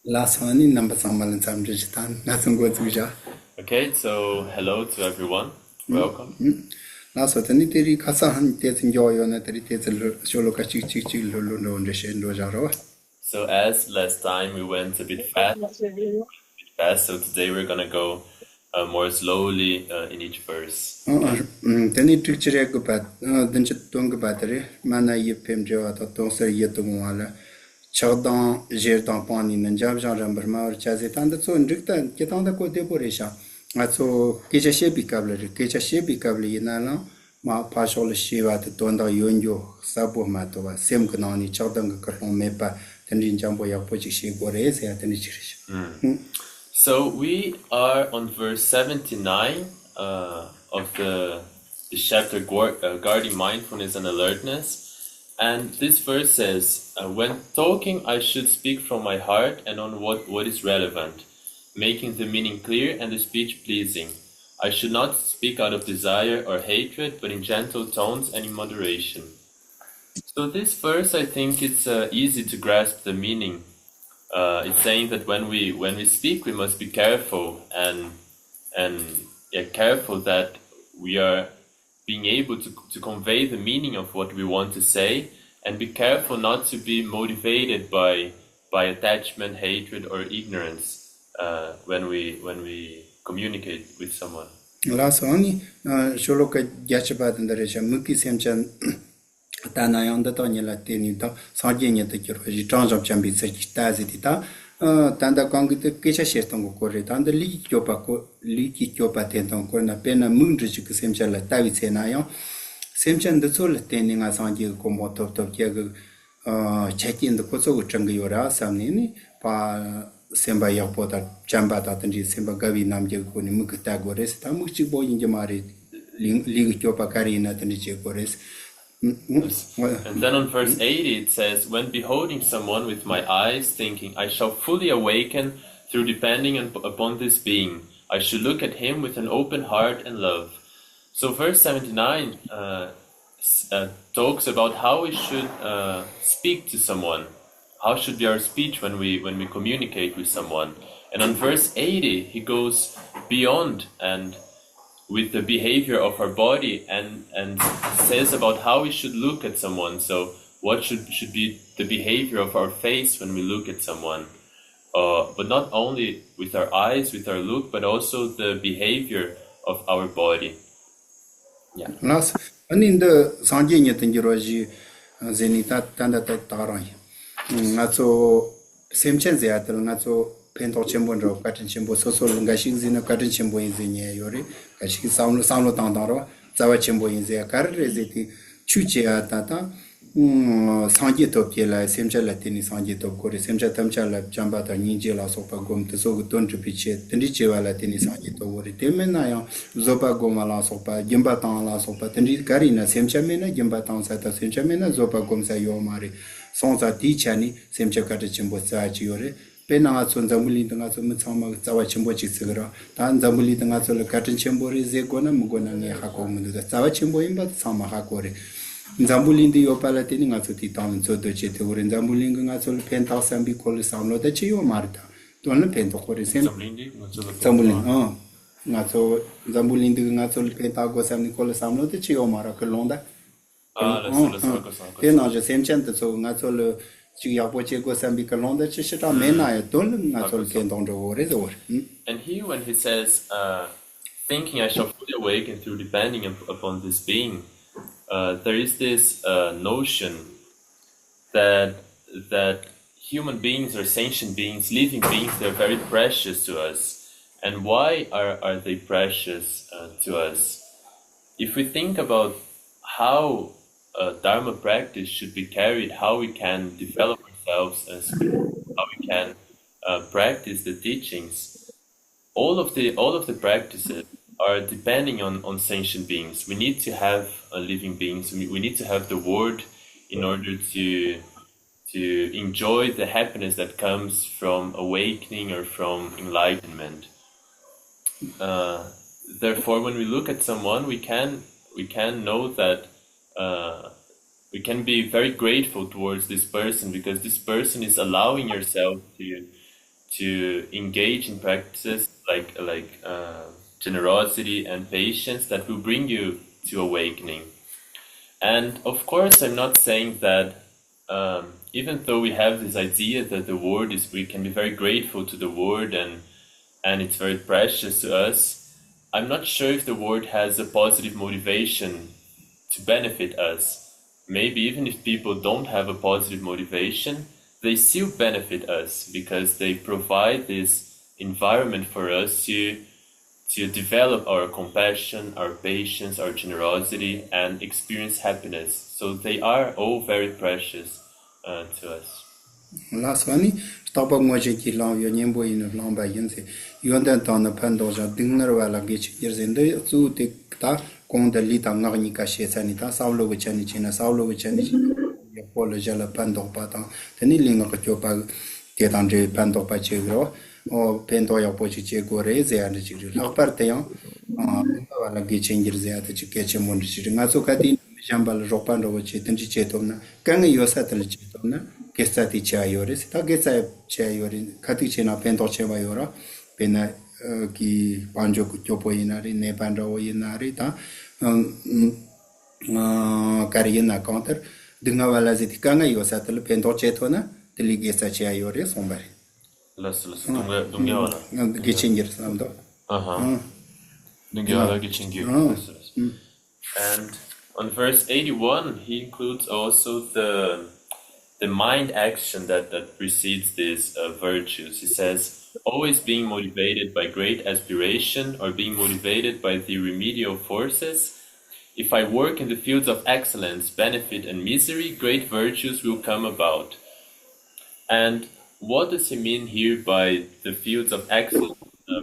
Last one in number Samalan Samjitan, nothing goes with ya. Okay, so hello to everyone. Welcome. Last what any theory Kasahan takes enjoy on a Sholokachi Lulu on the Shendo Jaro. So as last time we went a bit fast, so today we're gonna go more slowly in each verse. Then it picture go bad, then Tonga battery, Mana Yipim Joa, Tonsa Yetumala, Chowdown, Jerdan Pony, and Jabjan Ramberma or Chazitan, that's so in Ricta, get on the Cote Borisha. So Geshe Bicabler, Geshe Bicabli in Alan, Ma Pashol Shiva, the Tonda Yunjo, Sabo Matova, Sem Ganoni, Chowdang Kapon Mepa, Tendin Jambo Yapochi Borese at any. So we are on verse 79 of the chapter Guarding Mindfulness and Alertness. And this verse says, when talking, I should speak from my heart and on what is relevant, making the meaning clear and the speech pleasing. I should not speak out of desire or hatred, but in gentle tones and in moderation. So this verse, I think it's easy to grasp the meaning. It's saying that when we speak, we must be careful and careful that we are being able to convey the meaning of what we want to say, and be careful not to be motivated by attachment, hatred, or ignorance when we communicate with someone. Last one, Sholoka Gachabat and the Resha Muki Semchan Tanayan the Tanya Tinita, Sardinia the Kiroji, Trans of Chambi Tazitita, Tanda Kong the Kisha Sheston Corret, and the Leaky Chopa Tenton Corna Pena Mundrich Semchala Tavitsenayan, Semchan the soul attending as on you come out of Yago, checking the Koso Changayora, Samnini, Pa. Semba Yapota, Chambata, and Semba Gavi Namja Mukatagores, Tamuchi boy in Jamari, Lig Chopa Karina, and Chegores. And then on verse 80 it says, when beholding someone with my eyes, thinking, I shall fully awaken through depending upon this being. I should look at him with an open heart and love. So verse 79 talks about how we should speak to someone. How should be our speech when we communicate with someone? And on verse 80, he goes beyond and with the behavior of our body and says about how we should look at someone. So what should be the behavior of our face when we look at someone? But not only with our eyes, with our look, but also the behavior of our body. Yeah. Last, and in the Sanjay Tangiroji, Zenita Tanda Tarai. So same chance at Nato Pento Chembon, Cotton Chembo, so Gashing in a cotton chembo in the Yori, Gashing Sound Tandaro, Zawa Chembo in the car, Resiti, Chuchia Tata, Sanjito Piela, Semcha Latini Sanjito Kori, Semcha Tamchala, Jambata, Nijela, Sopa Gom, to so don't repeat it, Tendicheva Latini Sanjito, Wori, Temenaya, Zopa Gomala Sopa, Gimbatan La Sopa, Tendi Karina, Semcha Mena, Gimbatan Sata, Semcha Mena, Zopa Gomsa Yomari. Sonsa Tichani, Semcha Chimbo Sachiore, Pena Sonzamuli Tangasama, Zawa Chimbo Chisigara, Tan Zamuli Tangasola Cotton Chimbori, Zegona, Mugona, Hakom, the Zawa Chimbo in but Sama Hakore. Zambulin the Opalatin Asuti Town, so the Chetur, and Zambuling Asol Penta Sambi call Samlo, the Chio Marta. Don't pent of the same Zambulin, not so Zambulin the Nasol Penta goes and call Samlo, the Chio Mara Colonda. The same chant, so not all Chiapoche goes and be Colonda, Chishita, Mena, I told him not all came down the war is over. And here, when he says, thinking I shall fully awaken through depending upon this being, there is this notion that human beings or sentient beings, living beings, they're very precious to us. And why are they precious to us? If we think about how Dharma practice should be carried, how we can develop ourselves, how we can practice the teachings, all of the practices are depending on sentient beings. We need to have living beings. We need to have the word in order to enjoy the happiness that comes from awakening or from enlightenment. Therefore, when we look at someone, we can know that we can be very grateful towards this person, because this person is allowing yourself to engage in practices like generosity and patience that will bring you to awakening. And of course, I'm not saying that even though we have this idea that the word is, we can be very grateful to the word and it's very precious to us, I'm not sure if the word has a positive motivation to benefit us. Maybe even if people don't have a positive motivation, they still benefit us because they provide this environment for us to develop our compassion, our patience, our generosity, and experience happiness. So they are all very precious to us. Last one, stop a moji long, your name boy in a long by Yense. You understand on the pandoja, dinner while I get years in the zoo take that, con the lita narnica sanita, saulo with chanichina, saulo with chanichina, apologia pando pata, the kneeling of a chopa, get under pando pachegro, or pentoya pochiche gore, they are the children. How parteon, while I get changes there that you catch a mondichi. Nazocati, Jambal Ropando, which is Chetona, can you settle Chetona? Gestati Chayoris, Tagesa Chayorin, Katichina Pentocheva Yora, Pena ki Banjo Chopo inari, Nepando inarita, Carina counter, Dingavalazitanga, you settle Pentochetona, the Ligesa Chayoris, somebody. Dungeola. Getting yourself. Dungeola getting you. And on verse 81, he includes also the mind action that precedes these virtues. He says, always being motivated by great aspiration or being motivated by the remedial forces. If I work in the fields of excellence, benefit, and misery, great virtues will come about. And what does he mean here by the fields of excellence,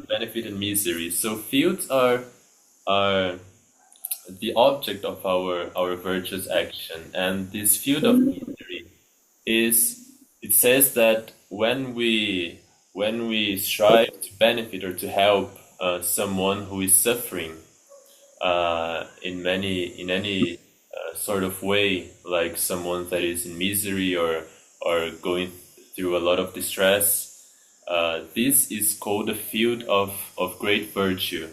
benefit, and misery? So fields are the object of our virtuous action, and this field of misery it says that when we strive to benefit or to help someone who is suffering in any sort of way, like someone that is in misery or going through a lot of distress, this is called a field of great virtue.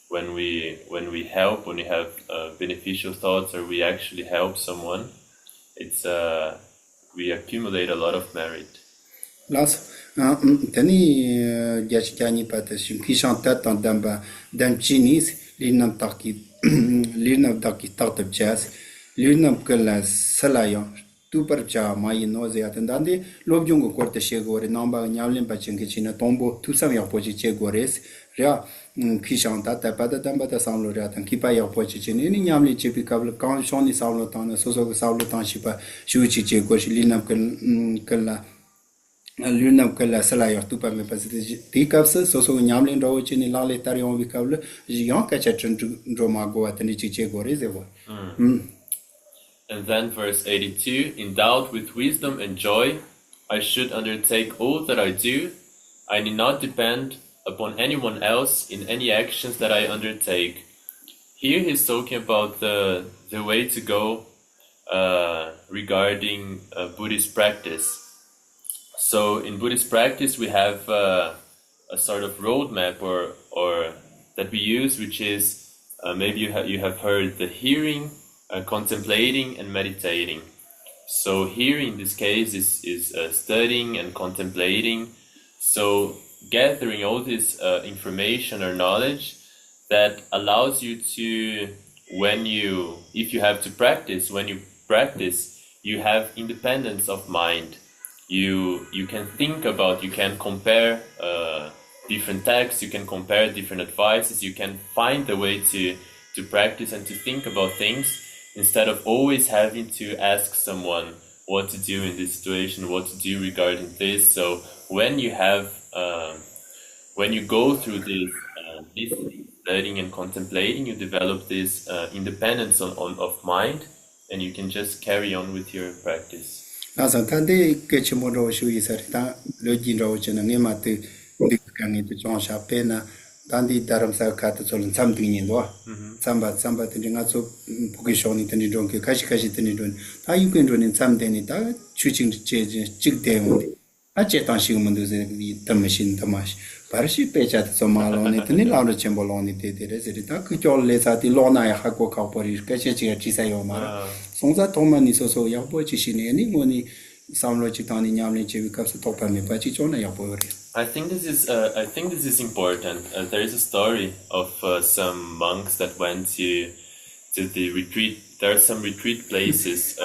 When we help, when we have beneficial thoughts, or we actually help someone, it's we accumulate a lot of merit. Last, Tani Jachani Patas, Kishan on Damba, Damchinis, Linam Taki, Linam Taki Tart of Jazz, Linam Kala Salayon, Tupercha, my nausea attendandi, Lobjungo Corte Shego, Namba, Nyalin Pachinkichina Tombo, two some of Pochigores, Ria, Kishan Tata Patadamba, San Lorat, and Kipa of Pochin, any Yamli Chipicable, Count Shoni Saulotan, Soso Saulotan Shipa, Shuchi Chegosh, Linam Kala. Lunam Kala Salaya, Tupame Pacific, Tickups, Soso Yamlin Rochin, Lale Tarion Vicable, Jian Cachatron Dromago at Nichiche Gorezevo. And then verse 82, endowed with wisdom and joy, I should undertake all that I do. I need not depend upon anyone else in any actions that I undertake. Here he's talking about the way to go regarding Buddhist practice. So in Buddhist practice we have a sort of roadmap or that we use, which is maybe you have heard the hearing, contemplating, and meditating. So hearing in this case is studying and contemplating. So gathering all this information or knowledge that allows you to, if you have to practice, when you practice, you have independence of mind. You can think about, you can compare different texts, you can compare different advices, you can find the way to practice and to think about things instead of always having to ask someone what to do in this situation, what to do regarding this. So when you have, when you go through this studying and contemplating, you develop this independence of mind, and you can just carry on with your practice. Nasa tante kechimoro shui sarita lojin rochena ngemate dikkangi to chonsha pena tandi daram sa kata solun something in do samba tinga so pukishoni tani donke kashi tani don ta you can run in some deni ta chuching chig de Acetan și mându se tămășin tămaș. Parși pe chat să malone, tine la o cemboloni de rezerita, că eu le sa di lona ya hako ka pori, că ce ci sa yo mara. Songza toma ni so ya bo ci shi ne ni ngoni samlo ci tani nyam le ci ka sa topa me pa ci chona ya bo re. I think this is important. There is a story of some monks that went to the retreat. There are some retreat places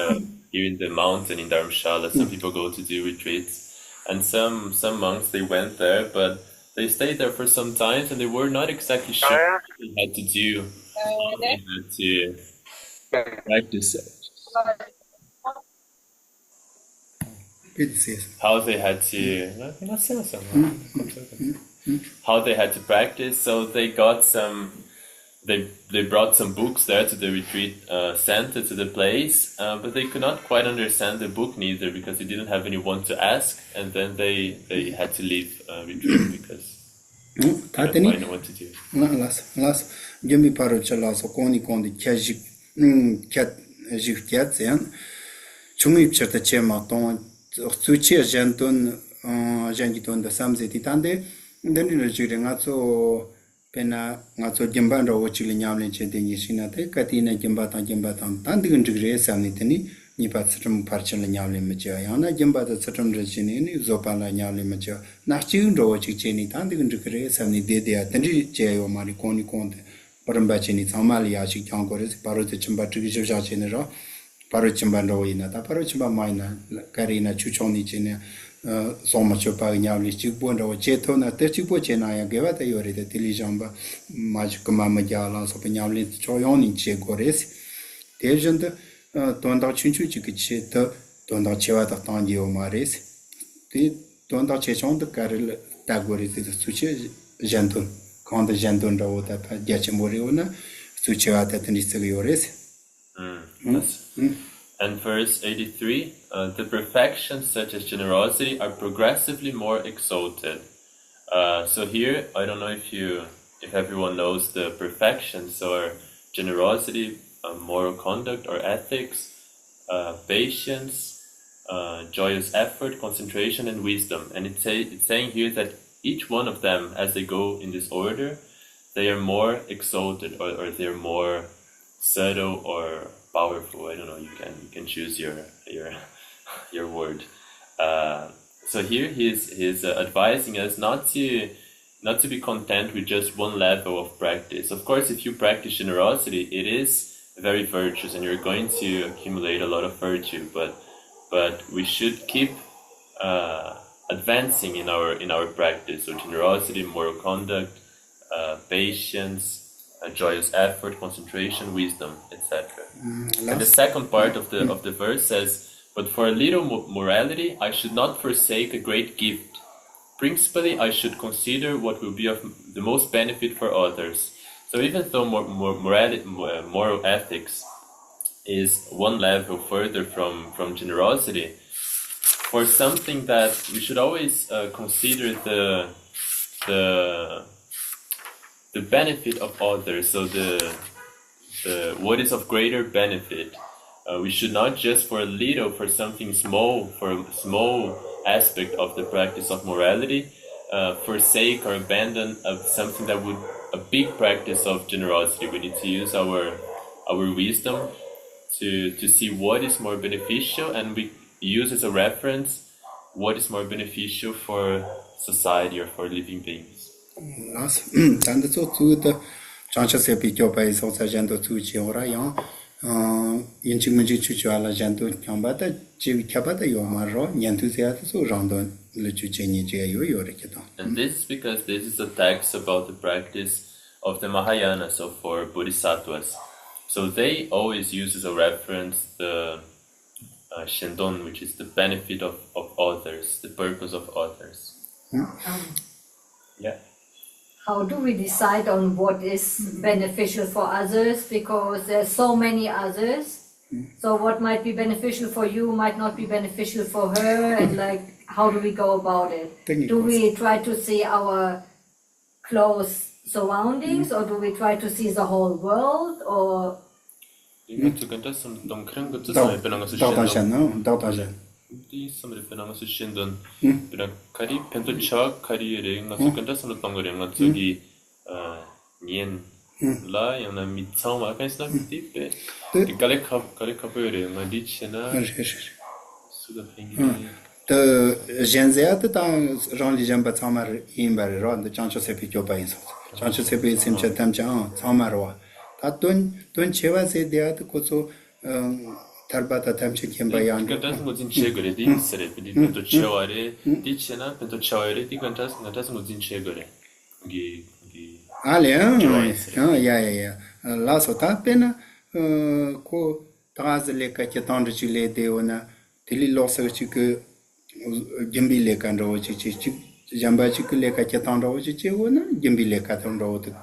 here in the mountain in Dharamshala. Some people go to do retreats. And some monks, they went there, but they stayed there for some time and they were not exactly sure what they had to do, how they had to practice it, how they had to, how they had to practice. So they got they brought some books there to the retreat center, to the place, but they could not quite understand the book neither because they didn't have anyone to ask, and then they had to leave retreat because they didn't know what to do. Las, gemi paro chala so koni kajik kat zen, chungi chata chema ton, suche janton jangiton da samze titande, then in the jiringazo. Pena ngazo jemban ro chili nyamlen che de yishina te katina jemba tan tan digun jigre samni tini ni pat srum parchen le nyamlen me cha yana jemba da srum re chini ni zopan la nyamlen me cha na chi ro chi chini tan digun jigre samni de ya tani che yo mari koni konde paramba chini samali ya chi kyang gore paro te chimba chi ji ja chini ro paro chimba ro ina ta paro chimba maina karina chu choni chini so much of Pagnavi, Chipon or Chetona, Techipochena, gave at the Yori, the Tilijamba, Majkama Majala, Sopinavli, Choyoni, Chegores, the agent, Tonda Chinchu Chikichet, Tonda Chevata Tangio Mares, the Tonda Chechon, the Carol Tagoris, the Suche Genton, Conda Genton, the Yachimoriona, Sucheata and Istariores. And verse 83, the perfections such as generosity are progressively more exalted. So here, I don't know if everyone knows the perfections or generosity, moral conduct or ethics, patience, joyous effort, concentration, and wisdom. And it's saying here that each one of them, as they go in this order, they are more exalted or they're more subtle or powerful. I don't know. You can choose your word. So here he's advising us not to be content with just one level of practice. Of course, if you practice generosity, it is very virtuous, and you're going to accumulate a lot of virtue. But we should keep advancing in our practice. So generosity, moral conduct, patience, joyous effort, concentration, wisdom, etc. And the second part of the verse says, "But for a little morality, I should not forsake a great gift. Principally, I should consider what will be of the most benefit for others." So even though moral ethics is one level further from generosity, for something that we should always consider the benefit of others, so the what is of greater benefit. We should not just for something small, for a small aspect of the practice of morality, forsake or abandon something that would a big practice of generosity. We need to use our wisdom to see what is more beneficial, and we use as a reference what is more beneficial for society or for living beings. Tanto the Chancha Sepi Jopa is also Gento to Chiora, Inchimuji Chuala Gento Kambata, Chivicabata Yomaro, Yantuziatas, or Randon, Luchini Yoriketa. And this is because this is a text about the practice of the Mahayana, so for Bodhisattvas. So they always use as a reference the Shendon, which is the benefit of others, the purpose of others. Yeah. How do we decide on what is beneficial for others? Because there's so many others. So what might be beneficial for you might not be beneficial for her, and how do we go about it? Do we try to see our close surroundings, or do we try to see the whole world, or Di somebody penang su shindon penang kari pento cha kari re nga su kanta sam tong re nga su gi nien la yang na mi chang ma kan sna ti pe di kale khap re nga di chena su da pengi the genzeat ta ran li jamba tsamar imbar ran de chancho se pikyo pa inso chancho se pe sim chatam cha tsamar wa ta ton chewa se de at ko so tarbata tam che kemba yang kanta mo jin che gore di sere di pento chaware di chena pento chaware di kanta mo jin che gore gi ale ya la so ta pena ko trazle ka chetan chile de ona tili losa chi Jimbi leka ndo chi jamba chi leka chetan ro chi wona jimbi leka ton ro to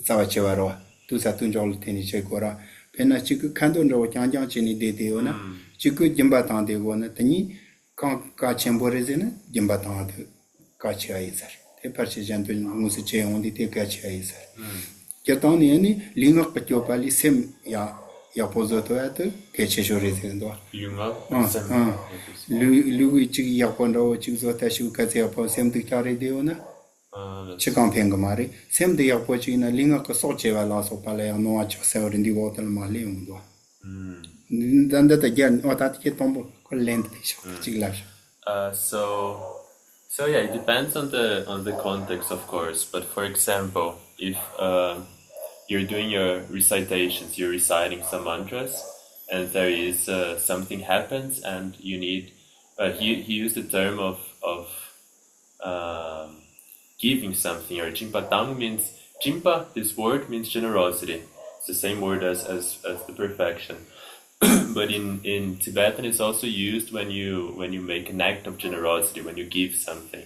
sawa chewaro tu sa tun jol teni che gora pena chi kando ro chang chi ni de wona chi jimba tan de wona tani ka chembo rezena jimba tan de ka chi ai sar te par chi jan tu musi che on di te ka chi ai sar chetan ni linga ka cho pali sem ya pozo to at ke che jore zendo lui chi ya pondo chi zo ta shu ka se po sem de tare de ona chi kan peng mari sem de ya po chi na linga ko so che la so pa le no a cho se rin di water ma le un do dan da ta gen o ta ke tombo ko lent de chi la so yeah, it depends on the context, of course. But for example, if you're doing your recitations, you're reciting some mantras, and there is something happens, and you need. He used the term of giving something, or jimpa tang means jimpa. This word means generosity. It's the same word as the perfection. But in Tibetan, it's also used when you make an act of generosity, when you give something.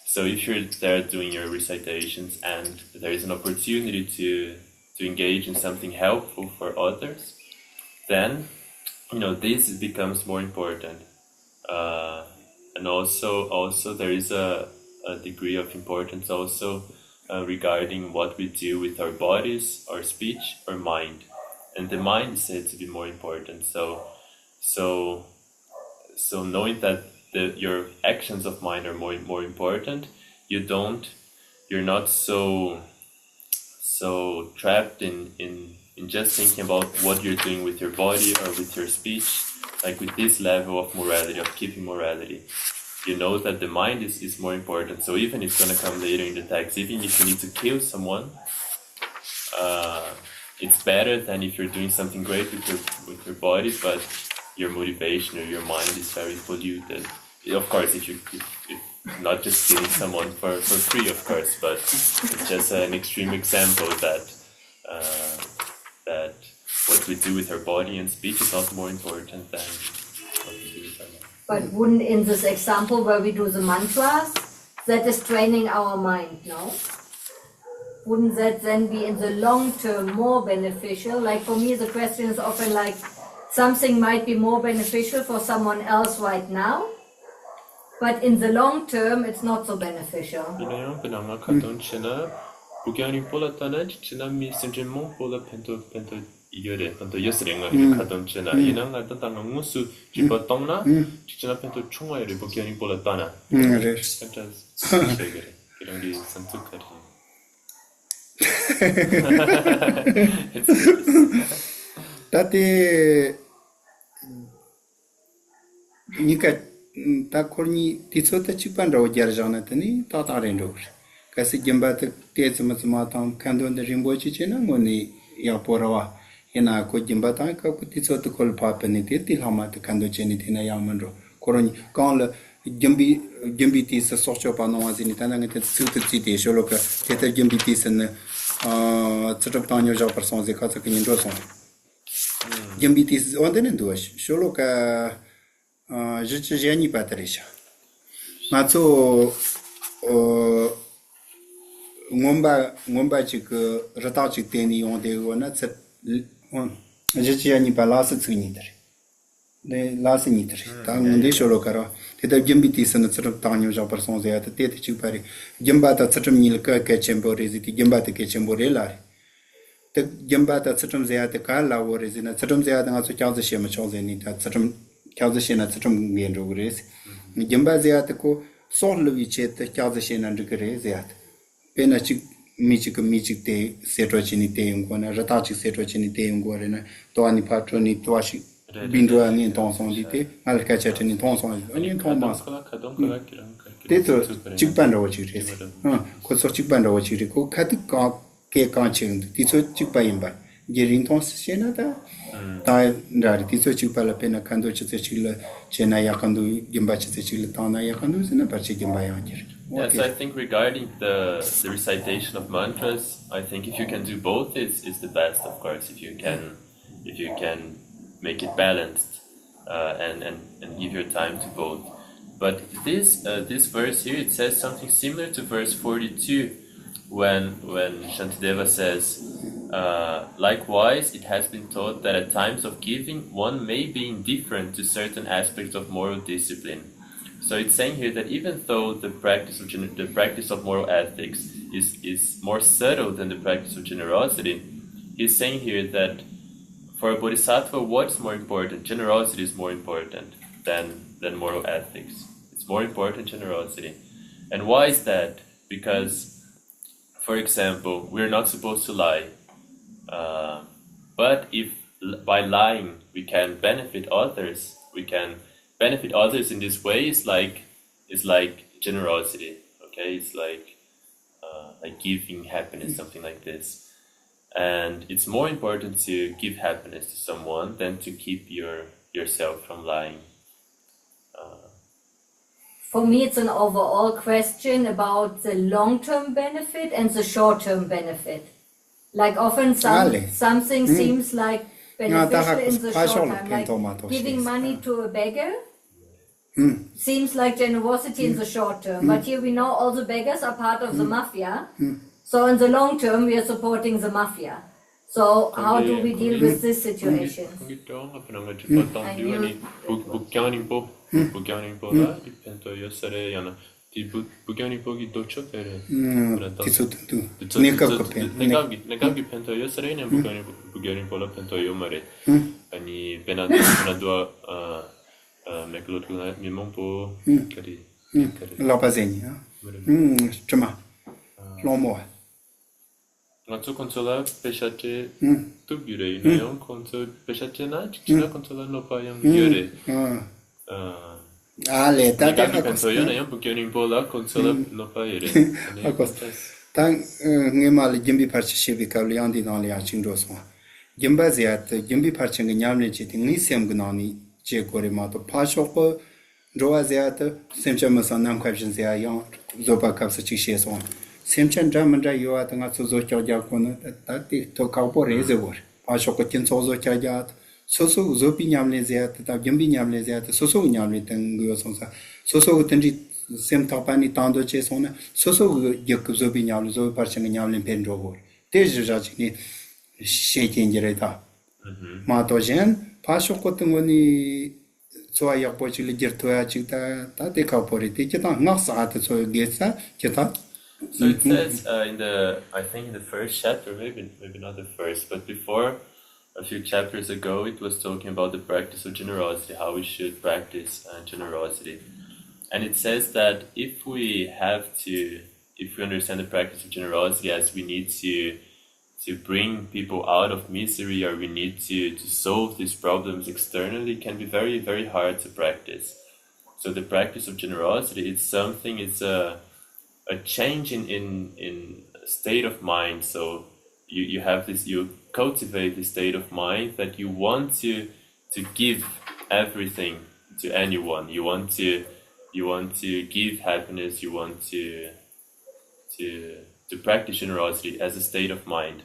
So if you're there doing your recitations and there is an opportunity to engage in something helpful for others, then this becomes more important. And also there is a degree of importance also regarding what we do with our bodies, our speech, our mind. And the mind is said to be more important. So knowing that your actions of mind are more important, you're not so trapped in just thinking about what you're doing with your body or with your speech, like with this level of morality, of keeping morality. You know that the mind is more important. So even it's going to come later in the text, even if you need to kill someone, it's better than if you're doing something great with your body, but your motivation or your mind is very polluted. Of course, if not just killing someone for free, of course, but it's just an extreme example that what we do with our body and speech is not more important than what we do with our mind. But wouldn't, in this example where we do the mantras, that is training our mind, no? Wouldn't that then be in the long term more beneficial? Like for me, the question is often like, something might be more beneficial for someone else right now, but in the long term, it's not so beneficial. Tate nika ta korni titsota chipan ro jarjana tani ta taren ro kasi jamba te tsma tam kando de rimbo chichena moni ya porawa ena ko jamba ta ka titsota kol papani te Lhama te kando cheni tina ya manro koroni kan le jambi tis socho pa no azini tana ngate tsutu chite sholoka te jambi tis ne tsrap tanyo ja person ze ka tsakin ro son jambi tis ondene duash sholoka jeni patrisha matso ngomba chik rata chik teni onde ona tsat jeni palas tsuni dar de las ni dar ta nde sholoka ra te jambi tis na tsrap tanyo ja person ze ata te chik pare jamba ta tsram nil ka chembo reziti jamba ta ke chembo relare te jamba ta tsram ze ata ka la wo rezina tsram ze ata ngaso chang ze shema chang ze ni ta tsram kyazashena trum ngendo gres jamba ziyat ko sol vichet kyazashena ndikre ziyat pena chik michik te setrochini te ngona ratachi setrochini te ngorena to ani patroni to ashi bindro ani tonson dite alkachatini tonson ani thomas teto chikpanda wachire ko so chikpanda wachire ko khatik ka ke kanching tiso chikpaimba gerin tons shena ta ndari tiso chikpala pena kando chite chila chena yakandu gimba chite chila tana yakandu sina parche gimba yangir. Yeah, so I think regarding the recitation of mantras, I think if you can do both, it's the best, of course. If you can make it balanced and give your time to both. But this verse here, it says something similar to verse 42, when Shantidevas says, likewise, it has been taught that at times of giving, one may be indifferent to certain aspects of moral discipline. So it's saying here that even though the practice of moral ethics is more subtle than the practice of generosity, he's saying here that for a bodhisattva, what's more important? Generosity is more important than moral ethics. It's more important, generosity. And why is that? Because, for example, we're not supposed to lie. But if by lying we can benefit others, in this way, is like generosity. Okay, it's like giving happiness, something like this. And it's more important to give happiness to someone than to keep yourself from lying. For me, it's an overall question about the long-term benefit and the short-term benefit. Like often something seems like beneficial in the short term, like giving money to a beggar seems like generosity in the short term. But here we know all the beggars are part of the mafia. So in the long term, we are supporting the mafia. So how do we deal with this situation? Lhamo. Ngaco consola peshate tu bure na conso peshate na china consola no pa yang bure. Ale tata penso io ne un pochino in pola consola no pa ire. Tang ngemal jimbi parche shebi kalyandi na le achin rosma. Jimba ziat jimbi parche nyamle chiti ni sem gnani je kore ma to pasho ko roa ziat semcha masam kapshin zia yang zopa kapsa chi sheson. Semchen Dramandra Yuat and Atsuzo Chajakon, that to Kaupo Reservoir, Pashokotin Sozo Chajat, Soso Zopi Yamleziat, Jimbi Yamleziat, Soso Yamlet Gusonsa, Soso Tenji Sem Tapani Tando Chesona, Soso Yakuzobi Yamzo, Parchan Yamlin Pendrovo. Tejajini shaking Jereta. Matogen, Pashokotungoni. So I approach Gertua Chita, Tate Kaupori, Tichita, Nasa, so Gesa, Chita. So it says in the first chapter, maybe not the first, but before a few chapters ago, it was talking about the practice of generosity, how we should practice generosity. And it says that if we understand the practice of generosity as we need to bring people out of misery, or we need to solve these problems externally, can be very, very hard to practice. So the practice of generosity, it's a change in state of mind. So you have this, you cultivate this state of mind that you want to give everything to anyone. You want to give happiness. You want to practice generosity as a state of mind,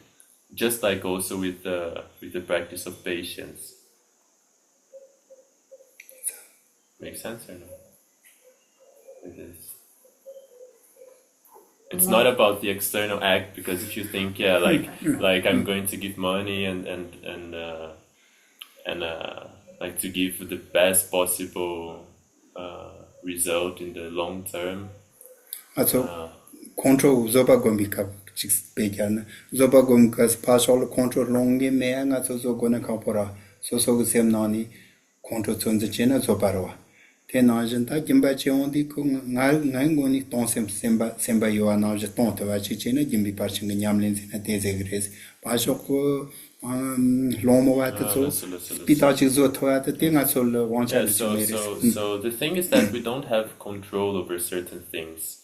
just like also with the practice of patience. Make sense or no? It is. It's not about the external act, because if you think, like I'm going to give money and like to give the best possible result in the long term. Also, control zoba gombika chikpejan zoba gomkas partial control longi meanga so gona kapora so sem nani control the china so parwa. Ten argenta Jimba Cheondi Nangoni Ton Semba you are now just don't have China, Jimmy Parching and Yamlins in a day's grace. Pashoko Lhamo at so Pitachi Zoto at the thing I saw one child. So the thing is that we don't have control over certain things.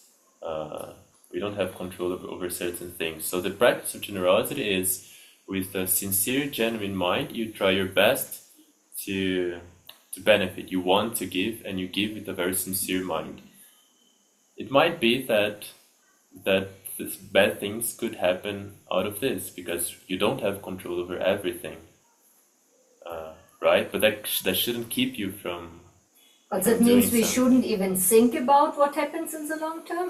We don't have control over certain things. So the practice of generosity is with a sincere, genuine mind, you try your best to benefit. You want to give, and you give with a very sincere mind. It might be that this bad things could happen out of this because you don't have control over everything, right? But that shouldn't keep you from. But that means we shouldn't even think about what happens in the long term.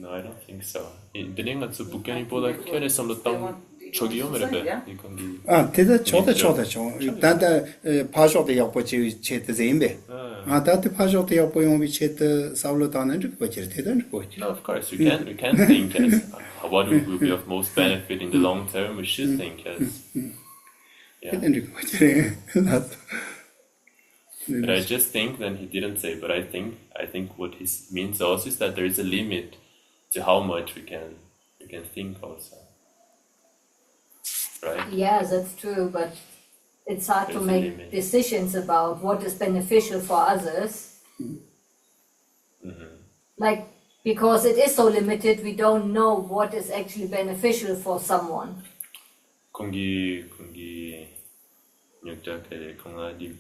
No, I don't think so. Beninga zu bukani bola kene som tang chogiyo merebe. Teta chota. Tanda pasho de yapo chet zembe. Tata pasho de yapo yombi chet savlo tanan juk bachir teta juk. No, of course we can think as what will be of most benefit in the long term. We should think as. Yeah. But I just think that he didn't say. But I think what he means also is that there is a limit to how much we can think also, right? Yeah, that's true. But it's hard to make decisions about what is beneficial for others. Like because it is so limited, we don't know what is actually beneficial for someone. Kongi nyokja kere konga di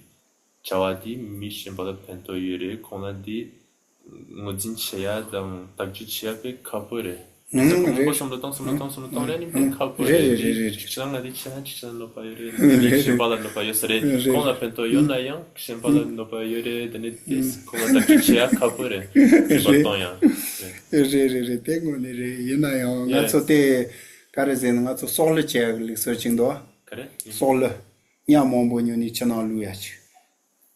Chawadi mission pada pento yure konadi ngojin cheya dam takju cheya pe kapore. Ko somdo tong reni pe kapore. Changa di chana no pa yure. Mission pada no pa yosre. Kona pento yona yang mission pada no pa yure dene dis kona takju cheya kapore. Baton ya. Tengo ne yena yang ngaso te karezen ngaso solo cheya searching do. Kare? Solo. Nya mombo nyoni chana luyach.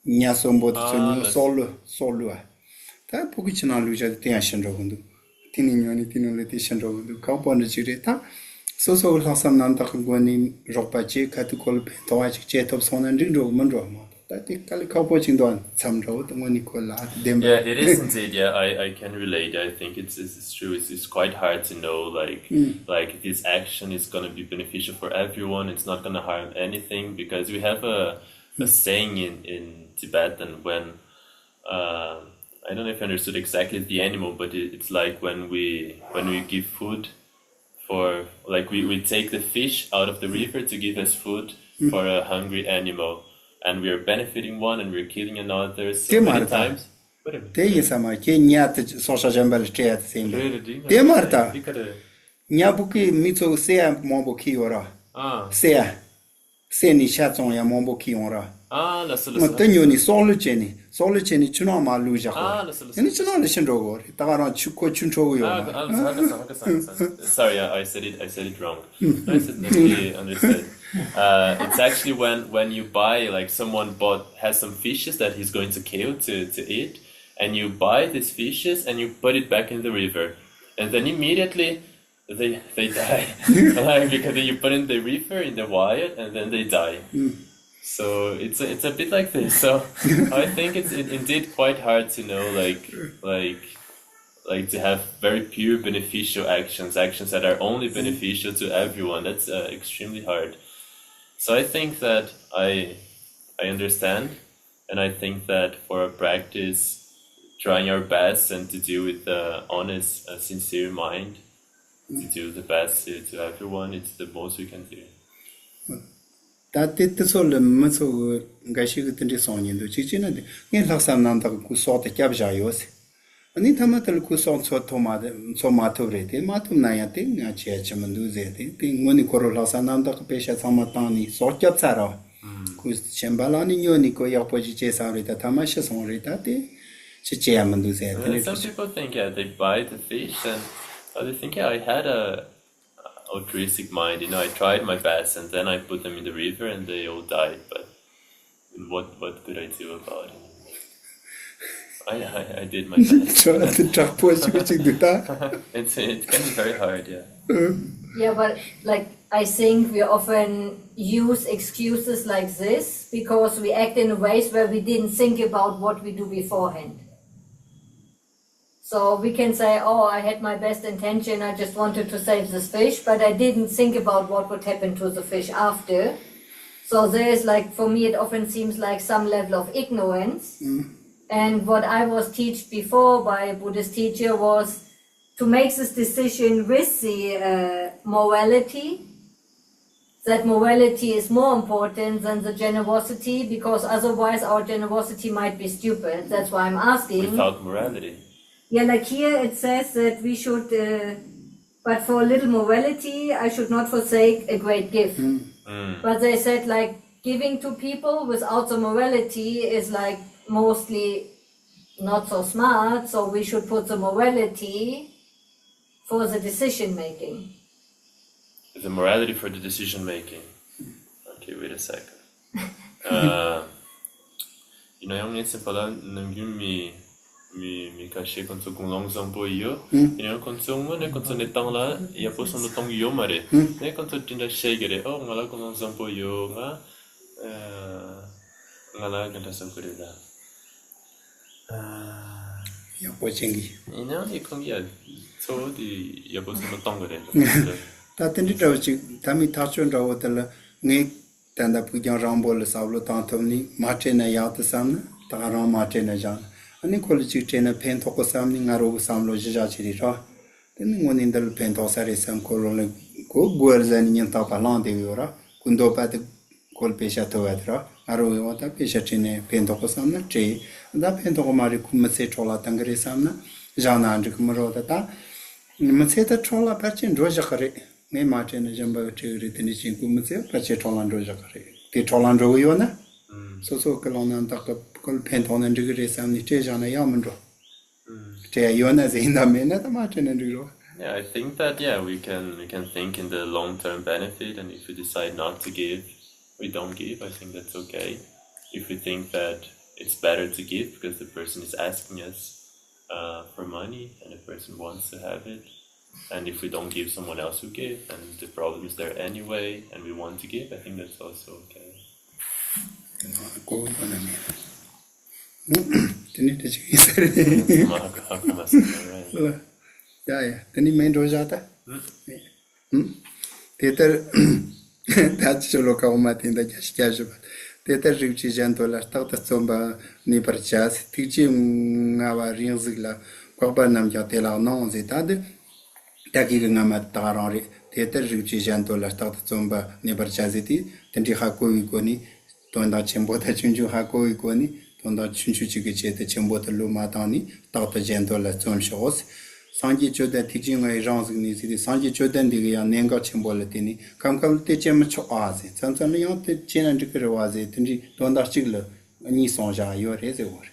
Nya sombo tsoni solo. Ta poki chana luja te ashan rogundu. Tini nyoni tinole te shan rogundu. Ka pon jire ta so lasam nan ta goni ropa che katukol pe to ach che top sonan ring ro man ro ma. Ta te kal ka po ching don sam ro to ngoni ko la dem. Yeah, it is indeed. Yeah, I can relate. I think it's true. It's quite hard to know like this action is going to be beneficial for everyone. It's not going to harm anything because we have a saying in Tibetan when I don't know if I understood exactly the animal, but it's like when we give food for like we take the fish out of the river to give as food for a hungry animal, and we are benefiting one and we're killing another so many times. Te yesama ke nyat sosha jambal chat simbe. Te marta. Nyabuki mitso sea mombo ki ora. Se ni chatson ya mombo ki ora. La Matenyo ni solo cheni chuna ma luja ko. Ni chuna le shin rogo. Tagara chuko chuncho yo. Sorry, I said it wrong. I said that understood. It's actually when you buy, like someone has some fishes that he's going to kill to eat, and you buy these fishes and you put it back in the river, and then immediately they die. Like, because you put in the river in the wild and then they die. So it's a bit like this. So I think it's indeed quite hard to know like to have very pure beneficial actions that are only beneficial to everyone. That's extremely hard. So I think that I understand, and I think that for a practice, trying our best and to do with the honest, sincere mind, to do the best to everyone, it's the most we can do. That te so le maso gashi gutende sonyin do chichina de ngen laksam nan ta ku so te kyab ja yos ani thamatal ku so to ma to re te ma tum na ya te nga che chamandu ze te ngoni koro laksam nan ta pesha samatani so kyab sara ku chembalani nyoni ko ya poji che sa re ta tamasha son re ta te che che amandu ze te. Some people think they buy the fish and they think I had a altruistic mind, I tried my best and then I put them in the river and they all died, but what could I do about it? I did my best. It's can be very hard, yeah. Yeah, but like I think we often use excuses like this because we act in ways where we didn't think about what we do beforehand. So we can say, oh, I had my best intention, I just wanted to save this fish, but I didn't think about what would happen to the fish after. So there is like, for me, it often seems like some level of ignorance. And what I was taught before by a Buddhist teacher was to make this decision with the morality, that morality is more important than the generosity, because otherwise our generosity might be stupid. That's why I'm asking. Without morality. Yeah, like here it says that we should, but for a little morality, I should not forsake a great gift. But they said like giving to people without the morality is like mostly not so smart, so we should put the morality for the decision making. The morality for the decision making. Okay, wait a second. You know, yung isa pala nang yun mi Geshe konso kung long zong po iyo. You know, konso mo ne konso ne tang la ya po son tong yo mare. Ne konso tinda shegere. Oh, ngala kung long zong po iyo nga ngala ganda sa kurida. Ya po chingi. You know, ikong ya so di ya po son tong gere. Tatindi tawchi tami tachon rawatala nge tanda pugyang rambol sablo tantomni matena yata samna taram matena jan ani college tena pen thoko samni ngaro samlo jija chiri ra teni ngonin dal pen to sare sam kolone ko guerzani nyanta palan de yora kundo pat kol pesha to atra aro yota pesha tene pen thoko samna che da pen thoko mari kumse chola tangre samna jana anjuk maro ta nimseta chola pachin roja khare ne matena jamba chiri tini chinku mutse pache cholan roja khare te cholan ro yo na so kalona ta kol penton and degree samni che jana yamro te yo na zinda mena ta matena ro. Yeah, I think that we can think in the long-term benefit, and if we decide not to give, we don't give. I think that's okay. If we think that it's better to give because the person is asking us for money and the person wants to have it, and if we don't give, someone else will give, and the problem is there anyway, and we want to give, I think that's also okay. Yeah. Then he made Rojata. Theater that's Choloka in the Geshe. Theater Richi Jantola, Tata Somba, Niperchas, teaching our Rinzilla, Kobanam Jatela, non zitade, Takigamat Tarari, Theater Richi Jantola, Tata Somba, Niperchasity, Tenti Hako Igoni, Tonda Chembota Chunju Hako Igoni, Tonda Chunchu Chikiche, the Chembota Lumatani, Tata Jantola Son shows. Sanji Choda teaching a Rangrig city, Sanji Chodan Diga, Nenga Chimbolatini, come to Chem Choazi, sometimes you want to chin and Jikawazi, Tinji, Donda Chigler, Nisonja, your reservoir.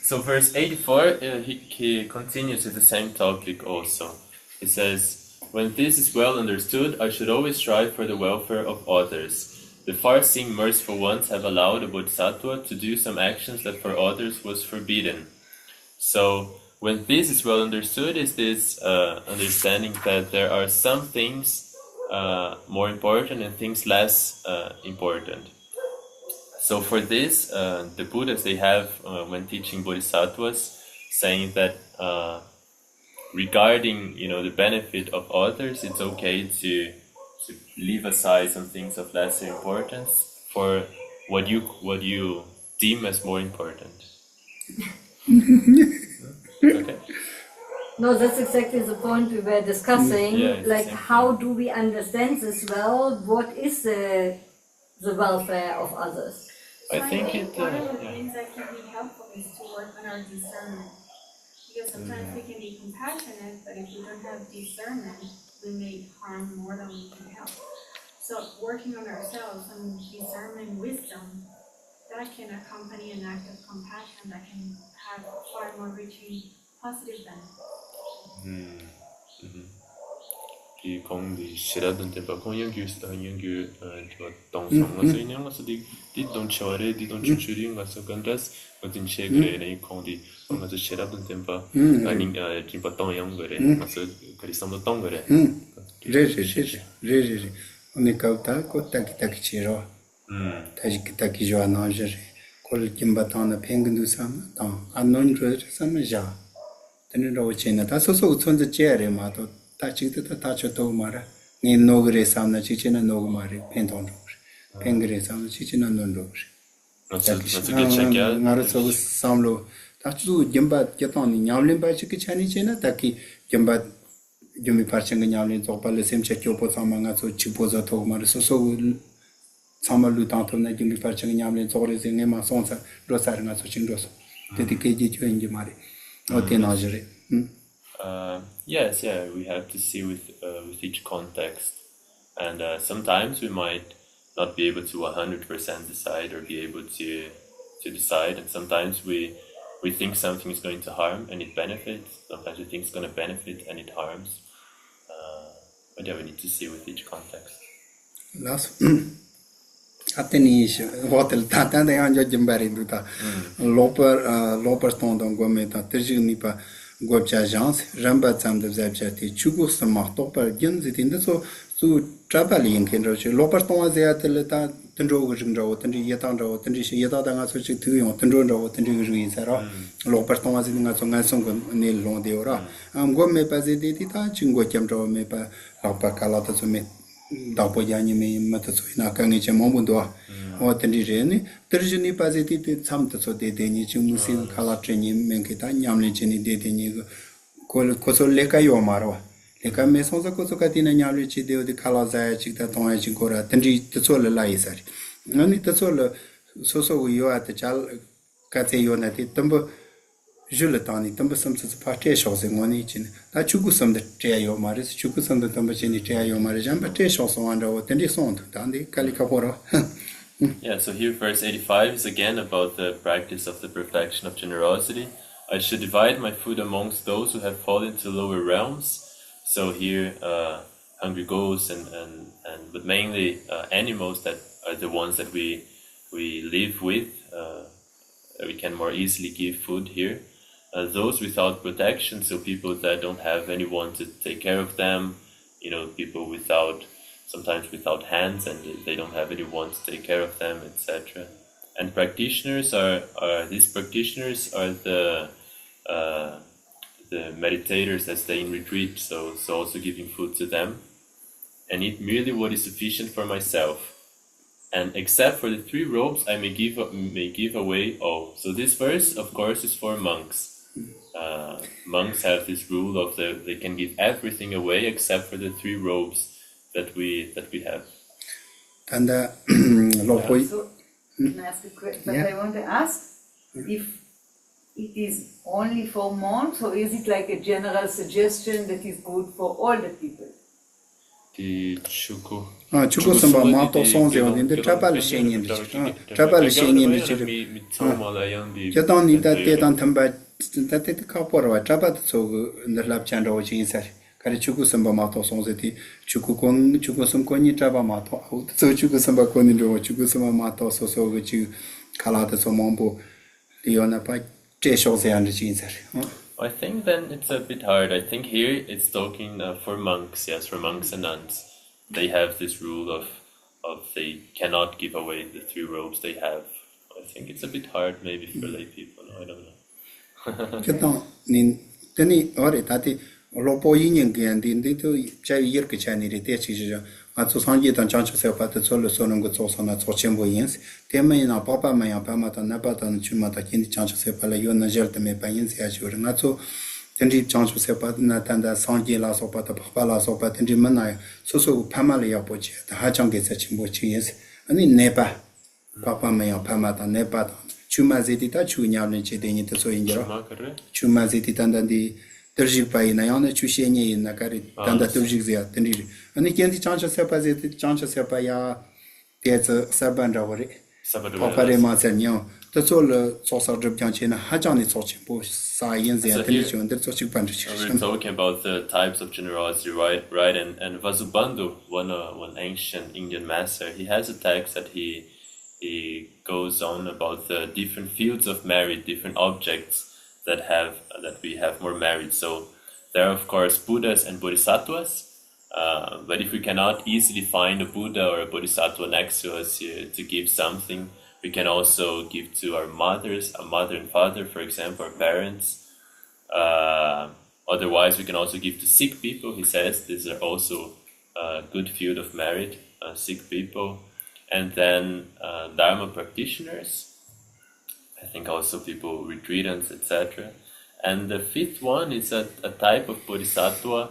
So, verse 84, he continues with the same topic also. He says, when this is well understood, I should always strive for the welfare of others. The far-seeing merciful ones have allowed a Bodhisattva to do some actions that for others was forbidden. So, when this is well understood, is this understanding that there are some things more important and things less important. So for this, the Buddhas, they have, when teaching Bodhisattvas, saying that regarding the benefit of others, it's okay to leave aside some things of lesser importance for what you deem as more important. Okay. No, that's exactly the point we were discussing. How do we understand this well? What is the welfare of others? I think one of the things that can be helpful is to work on our discernment. Because sometimes we can be compassionate, but if we don't have discernment, we may harm more than we can help. So working on ourselves and discernment wisdom, that can accompany an act of compassion that can have far more reaching positive benefits. Thì con đi sẽ ra đến tempo con những cái cho tổng thống mà xây những cái đi đồng chợ đấy đi đồng chợ đi cái số cái đó có tin sẽ cái này con đi con sẽ ra đến tempo anh những cái tempo tổng những cái đấy mà số cái gì xong tổng cái đấy re. Oni kauta ko taki chiro. Taki jo anajere. Kol kimbatan pengundu sam ta anon ro sam ja. Tene ro chena ta so utson de jere ma to ta chite ta choto mara. Ni nogre sam na chichena nogmare penton ro. Pengre sam chichena non ro. That's a good checkout. Ngaro so samlo ta chu jemba keton ni nyamlen ba chi chani chena taki jemba Jumi parchang nyamlin to pale sem che kyo po samanga so chipo za to mar so samalu ta to na jumi parchang nyamlin to re zeng ma son sa ro sa nga so ching ro so te ti ke ji chyo ngi mari o te na jere yes, we have to see with each context, and sometimes we might not be able to 100% decide or be able to decide, and sometimes we think something is going to harm and it benefits. Sometimes we think it's going to benefit and it harms. But yeah, we need to see with each context. Last ateni hotel ta de anjo jimbari duta loper ton gome ta tejini pa gopcha jans ramba tsam de zabja ti chugo sama to par gin zitin de so trabali in ken ro loper ton azia tel ta tenro go jing ro tenri yetang ro tenri shi yeta da nga so chi tu yo tenro ro tenri go yin sa ro loper ton azia nga so nga song ne long de ora am gome pa zedi ti ta chingo kem ro me pa pa kala ta so me da po ya ni me mata so ina ka ngi che mo bu do o tenri re ni terjini pa zedi ti sam ta so de ni chi mu si kala tre ni men ke ta nyam le chi ni de ni ko so le ka yo maro le ka me so ko so ka ti na nyam le chi de kala za chi ta ton ya chi ko ra tenri to so le la isari nani to so le so yo at chal ka te yo na ti tambo je le tani tambo sam se pa te sho se ngoni chin ta chugu sam de te yo mare chugu sam de tambo chi ni te yo mare jam pa te sho so anda o tenri so tandi kali ka poro Yeah, so here verse 85 is again about the practice of the perfection of generosity. I should divide my food amongst those who have fallen to lower realms. So here hungry ghosts and but mainly animals that are the ones that we live with. We can more easily give food here. Those without protection, so people that don't have anyone to take care of them, people sometimes without hands, and they don't have anyone to take care of them, etc. And practitioners are the meditators that stay in retreat, so also giving food to them, and eat merely what is sufficient for myself. And except for the 3 robes, I may give away all. So this verse, of course, is for monks. Monks have this rule of they can give everything away except for the 3 robes that we have. And So, can I ask a question? But I want to ask if it is only for monks, or is it like a general suggestion that is good for all the people? chugo samba ma to song ze on de trapal shenyin de ya don ni da te dan tamba da te ka por wa trapa so de lab chan ro chin sar kare chugo samba ma to song ze ti chugo sam ko ni trapa ma to so chugo samba ko ni ro chugo samba ma to so ge chu kala de so mombo liona pa che sho ze an de chin sar I think then it's a bit hard. I think here it's talking for monks, yes, for monks and nuns. They have this rule of they cannot give away the 3 robes they have. I think it's a bit hard maybe for lay people. I don't know. Ketan nin teni ore tati lopo yin gen din de to chai yer ke chani re te chi ja a so sang ye tan chang se pa te so le so nong so so na so chen bo yin te me na papa me ya pa ma ta na pa ta chu ma ta kin chang se pa la yo na jer te me pa yin se a chu nga so tenri chang se pa na tan da sang ye la so pa ta pa la so pa tenri ma na so pa ma le ya po che ta ha chang ge se chim bo chi yin ani ne pa papa me ya pa ma ta ne pa ta chu ma ze ti ta chu nya le che de ni te so yin ro chu ma ze ti tan dan di Dorje pai na yana chu she ni na kare tanda dorje zia tenri ani kendi chancha se pa ya te sa ban ra ore papa re ma se nyo to so le so sa job kyang che na ha jang ni so chen bo sa yin zia tenri chon der so chi ban chi We're talking about the types of generosity, right? And Vasubandhu, one ancient Indian master, he has a text that he goes on about the different fields of merit, different objects that we have more merit. So there are of course Buddhas and Bodhisattvas, But if we cannot easily find a Buddha or a Bodhisattva next to us to give something, we can also give to our mothers, our mother and father, for example, our parents. Otherwise, we can also give to sick people. He says these are also a good field of merit, sick people. And then Dharma practitioners, I think also people, retreatants, etc. And the fifth one is a type of Bodhisattva.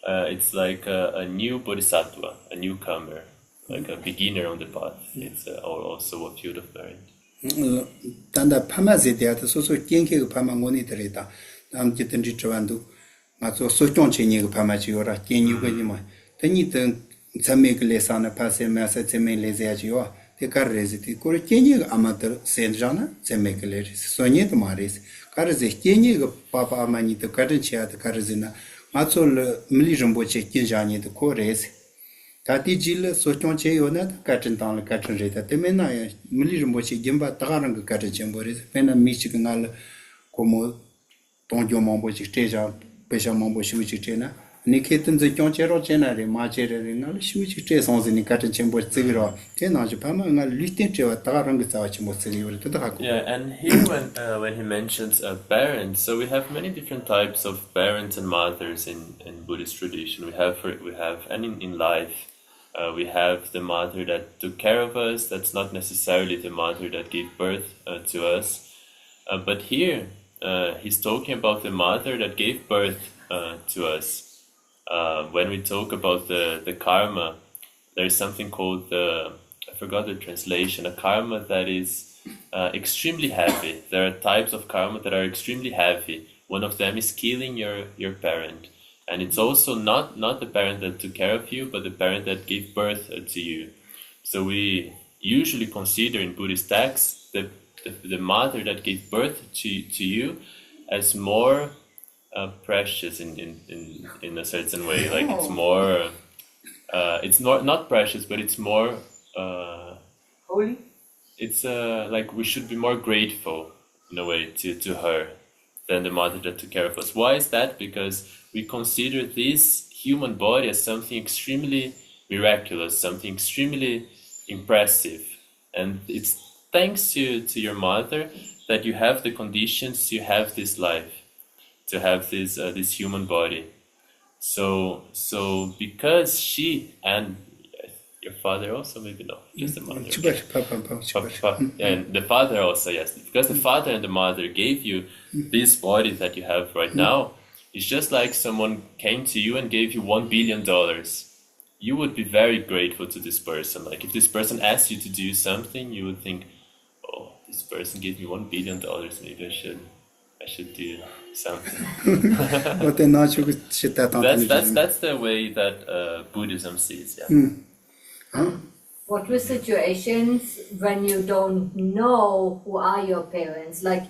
It's like a new Bodhisattva, a newcomer, like a beginner on the path. It's also a field of merit. Tanda pama zediata so kenke pama ngoni tereta am jitan jitwandu maso so chonche ni pama jiora kenyu ga ni ma tani tan tsame kle sana pase masa tsame le zia jiwa te karreziti ko kenyu amater senjana tsame kle sonye to maris karze kenyu ga papa amani to karchia to karzina maso le milijombo che kinjani to kores Tati jil so chonche yona katrin tang katrin reta temena mili rumbochi gemba tagarang katrin chembores pena michi ngal como tonjo mambo chiteja pesha mambo shuchi chena ni ketun ze chonche ro chena re ma chere re ngal shuchi te sonze ni katrin chembor tsiro tena je pama ngal listen chewa tagarang tsawa chembor tsiro to da. Yeah, and here when he mentions parents, so we have many different types of parents and mothers in Buddhist tradition. We have and in life. We have the mother that took care of us. That's not necessarily the mother that gave birth to us. But here, he's talking about the mother that gave birth to us. When we talk about the karma, there's something called I forgot the translation, a karma that is extremely heavy. There are types of karma that are extremely heavy. One of them is killing your parent. And it's also not the parent that took care of you, but the parent that gave birth to you. So we usually consider in Buddhist texts the mother that gave birth to you as more precious in a certain way. Like it's not precious, but it's more holy. It's like we should be more grateful in a way to her than the mother that took care of us. Why is that? Because we consider this human body as something extremely miraculous, something extremely impressive. And it's thanks to your mother that you have the conditions to have this life, to have this human body. So because she and your father also, maybe not, just the mother. And the father also, yes. Because the father and the mother gave you this body that you have right now, it's just like someone came to you and gave you $1 billion. You would be very grateful to this person. Like if this person asked you to do something, you would think, oh, this person gave me $1 billion. Maybe I should do something. That's the way that Buddhism sees. Yeah. What were situations when you don't know who are your parents? Like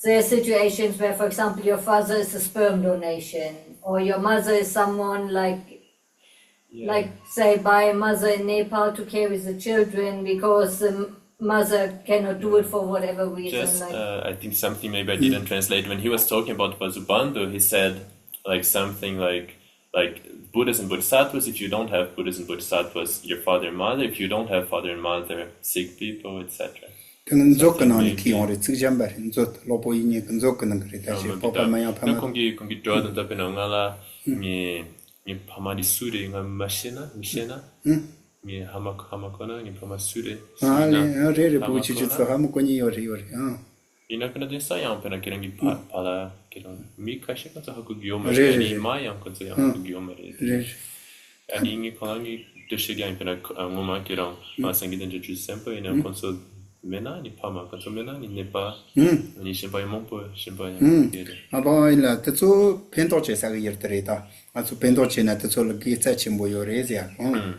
there are situations where, for example, your father is a sperm donation, or your mother is someone like say, by mother in Nepal to carry the children because the mother cannot do it for whatever reason. I think something maybe I didn't translate. When he was talking about Vasubandhu, he said like something like Buddhas and Bodhisattvas. If you don't have Buddhas and Bodhisattvas, your father and mother. If you don't have father and mother, sick people, etc. Mena ni pama kanto mena ni nepa ni shimpa yompo shimpa aba ila tetso pento che sa yer tereta aso pento che na tetso le ki tsa chimbo yorezia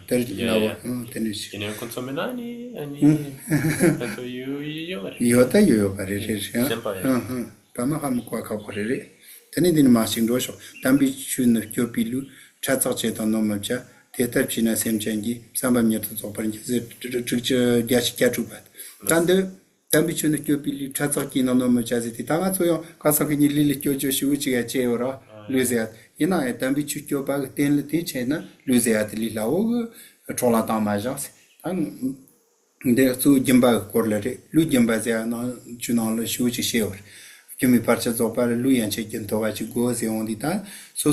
ter lawa tenis ni kanto mena ni ani kanto yo ta yo pare re pama ham kwa ka pare teni din ma sing do sho tambi chun kyo pilu cha cha che ta no ma cha tetar china semchengi samba mi to so parin che chukche gyachi kyachu bat Tande tambichune kyopili chatsaki no no machaziti tanga soyo kasaki ni lili kyojo shuchi ga cheora Luziat. Ina e tambi chukyo ba ten le te chena Luziat li lao chola ta majas. Tan de su jimba korlere lu jimba zia na chuna le shu chi sheor. Kimi parcha zopa lu yan che kin to wa chi go se on dita so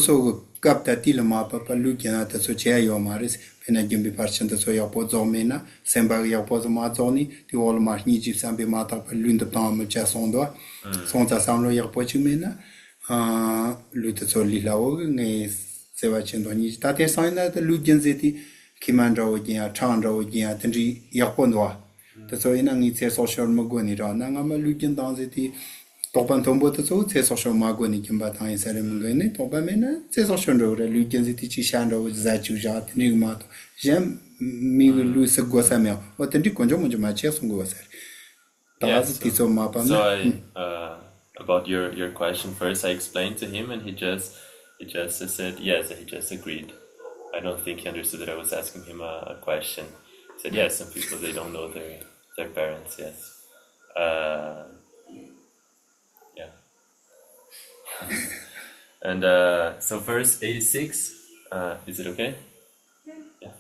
kapta til ma pa lu kina ta so che yo maris pena jimbi parcha ta so ya po zo mena semba ya po zo ma zoni ti wol ma ni ji sambe ma ta pa lu de ta me cha son do son ta sam lo ya po chi mena lu ta so li la o ne se va chen do ni ta te sa na ta lu jin zeti kiman ro ji ya chang ro ji ya ten ji ya po do ta so ina ngi se social ma go ni ra na nga ma lu jin dang zeti Topan tombo to so se so ma go ni kimba ta in sare mun ne topa mena se so shon ro lu gen ziti chi shan ro za chu ja ni ma to jem mi lu se go sa me o ten di konjo mo ma che so go sa ta ti so ma pa about your question first I explained to him and he just said yes, he just agreed. I don't think he understood that I was asking him a question. He said yes, some people they don't know their parents, yes. And so verse 86, is it okay? Yeah.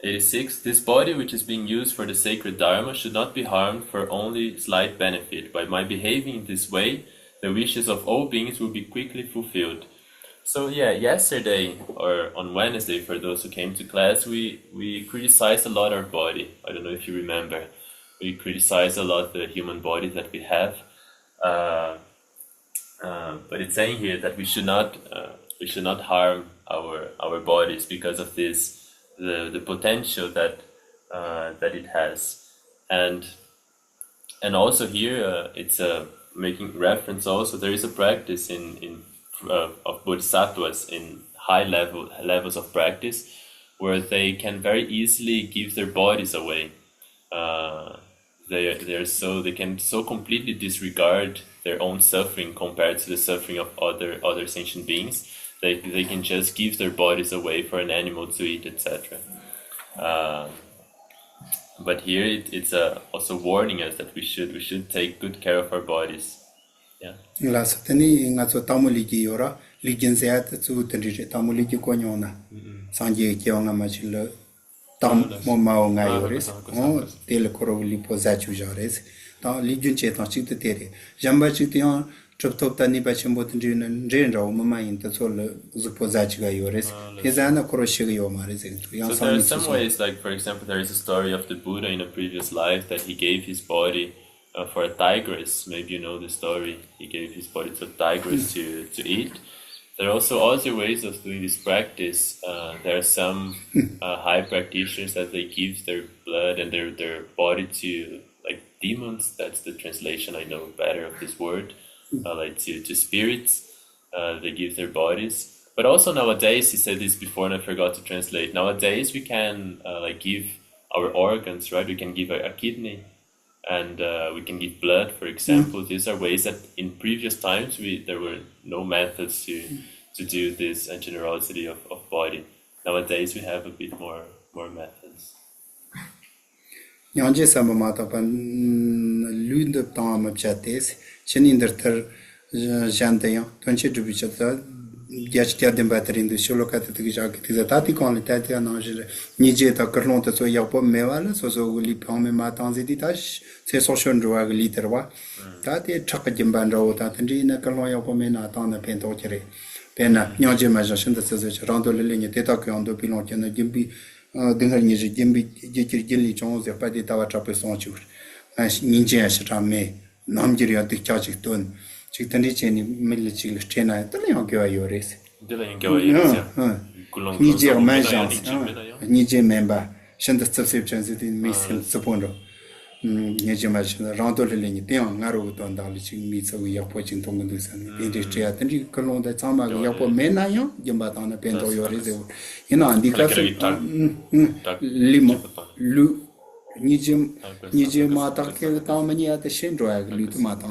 86, this body which is being used for the sacred dharma should not be harmed for only slight benefit. By my behaving in this way, the wishes of all beings will be quickly fulfilled. So yeah, yesterday or on Wednesday, for those who came to class, we criticized a lot our body. I don't know if you remember. We criticized a lot the human body that we have. But it's saying here that we should not harm our bodies because of this the potential that it has, and also here it's making reference also there is a practice of Bodhisattvas in high levels of practice where they can very easily give their bodies away. They can so completely disregard their own suffering compared to the suffering of other sentient beings. They can just give their bodies away for an animal to eat, etc. But here it's also warning us that we should take good care of our bodies. Yeah. Last tani ngaso tamuliki yora ligenseat tu tendri tamuliki konyona sanje kyonga machilo tam momao ngayores o tel koroli pozachu jores ta ligun chetan chite tere jamba chitian chop tani bachimbo tendri ren raw mama in ta sol zupozachu gayores hezana koroshi yo mares. So there are some ways, like for example there is a story of the Buddha in a previous life that he gave his body for a tigress. Maybe you know the story. He gave his body to a tigress to eat. There are also other ways of doing this practice. There are some high practitioners that they give their blood and their body to like demons. That's the translation I know better of this word. Like to spirits. They give their bodies. But also nowadays, he said this before and I forgot to translate. Nowadays we can like give our organs, right? We can give a kidney. And we can give blood, for example. These are ways that in previous times there were no methods to do this generosity of body. Nowadays we have a bit more methods. Yanje sama mata pan lund tam chates cheninder thar jantayan tonche dubichata Geshe dem batterin de sholokat te gijak te tati kon le tati anajre nije ta karlon te so yapo mevala so li pome matan zeditash se so shon roa literwa tati chaka jimban ro ta tindi na karlon yapo me na tan na pento kire pena nyaje ma jashin de se rando le ligne te ta ko ando pilon ke na jimbi dinga nije jimbi jikir gilli chon ze pa de ta wa chape son chur as ninje ashrame namjiri adik chachik ton Chitani cheni mille chigl chena talion ke ayores. Talion ke ayores. Nije majans. Nije memba. Shanda tsapsep chansit in misil sapondo. Nije majans rando le ligne tian ngaro ton dal ching mi so ya po ching tong du san. Inde chia tani kolon da chama ya po mena yo jamba tan pento yores. Ina andi class limo lu nije mata ke ta mani at shendro ag lut mata.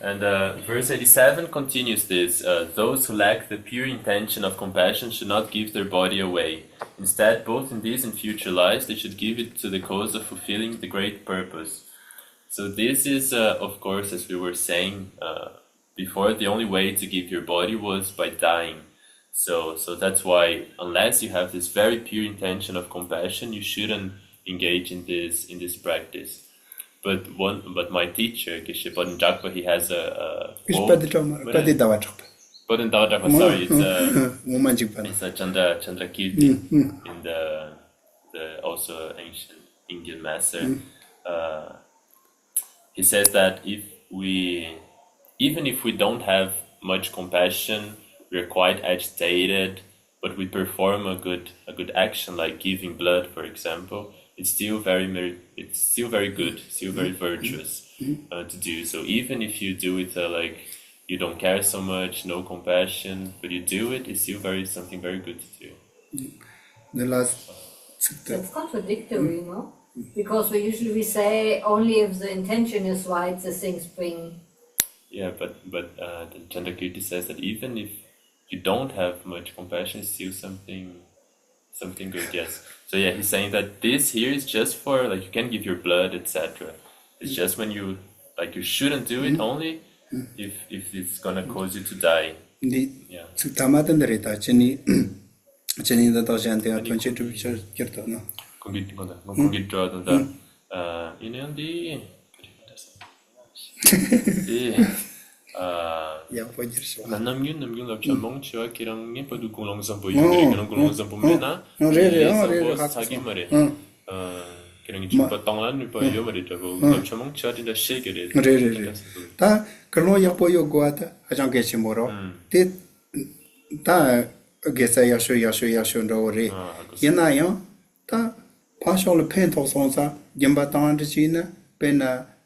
And verse 87 continues this. Those who lack the pure intention of compassion should not give their body away. Instead, both in this and future lives, they should give it to the cause of fulfilling the great purpose. So this is, of course, as we were saying, before the only way to give your body was by dying. So that's why, unless you have this very pure intention of compassion, you shouldn't engage in this practice. But my teacher, Geshe, he has a quote. Sorry, it's a Chandra Kirti in the also ancient Indian master. He says that even if we don't have much compassion, we're quite agitated, but we perform a good action like giving blood, for example, it's still very good, still very virtuous to do. So even if you do it like you don't care so much, no compassion, but you do it, it's still something very good to do. The last. It's contradictory, no? Because we say only if the intention is right, the things bring. Yeah, but the Chandra Kirti says that even if you don't have much compassion, it's still something good. Yes. So yeah, he's saying that this here is just for like you can give your blood, etc. It's just when you shouldn't do it only if it's gonna cause you to die. Yeah.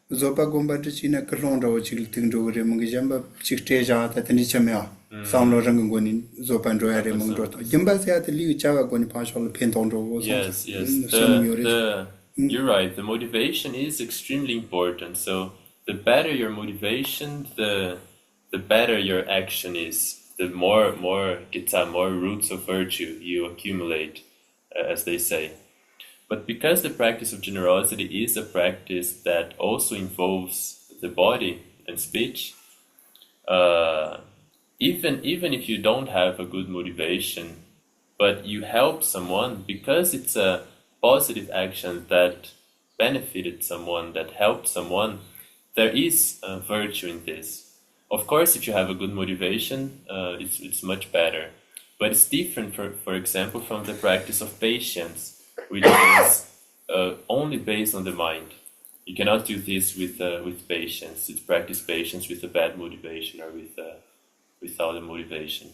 Zopa gomba de China Kalonda Chil Tingo Remungamba Chichteja that Nichama Sound Rangoni Zopa and Joya Remungota. Jimbasia the Liu Chava Goni partial Pentondo. Yes. You're right. The motivation is extremely important. So the better your motivation, the better your action is. The more roots of virtue you accumulate, as they say. But because the practice of generosity is a practice that also involves the body and speech, even if you don't have a good motivation, but you help someone because it's a positive action that benefited someone, that helped someone, there is virtue in this. Of course, if you have a good motivation, it's much better. But it's different, for example, from the practice of patience, which is only based on the mind. You cannot do this with patience. It's practice patience with a bad motivation or without a motivation.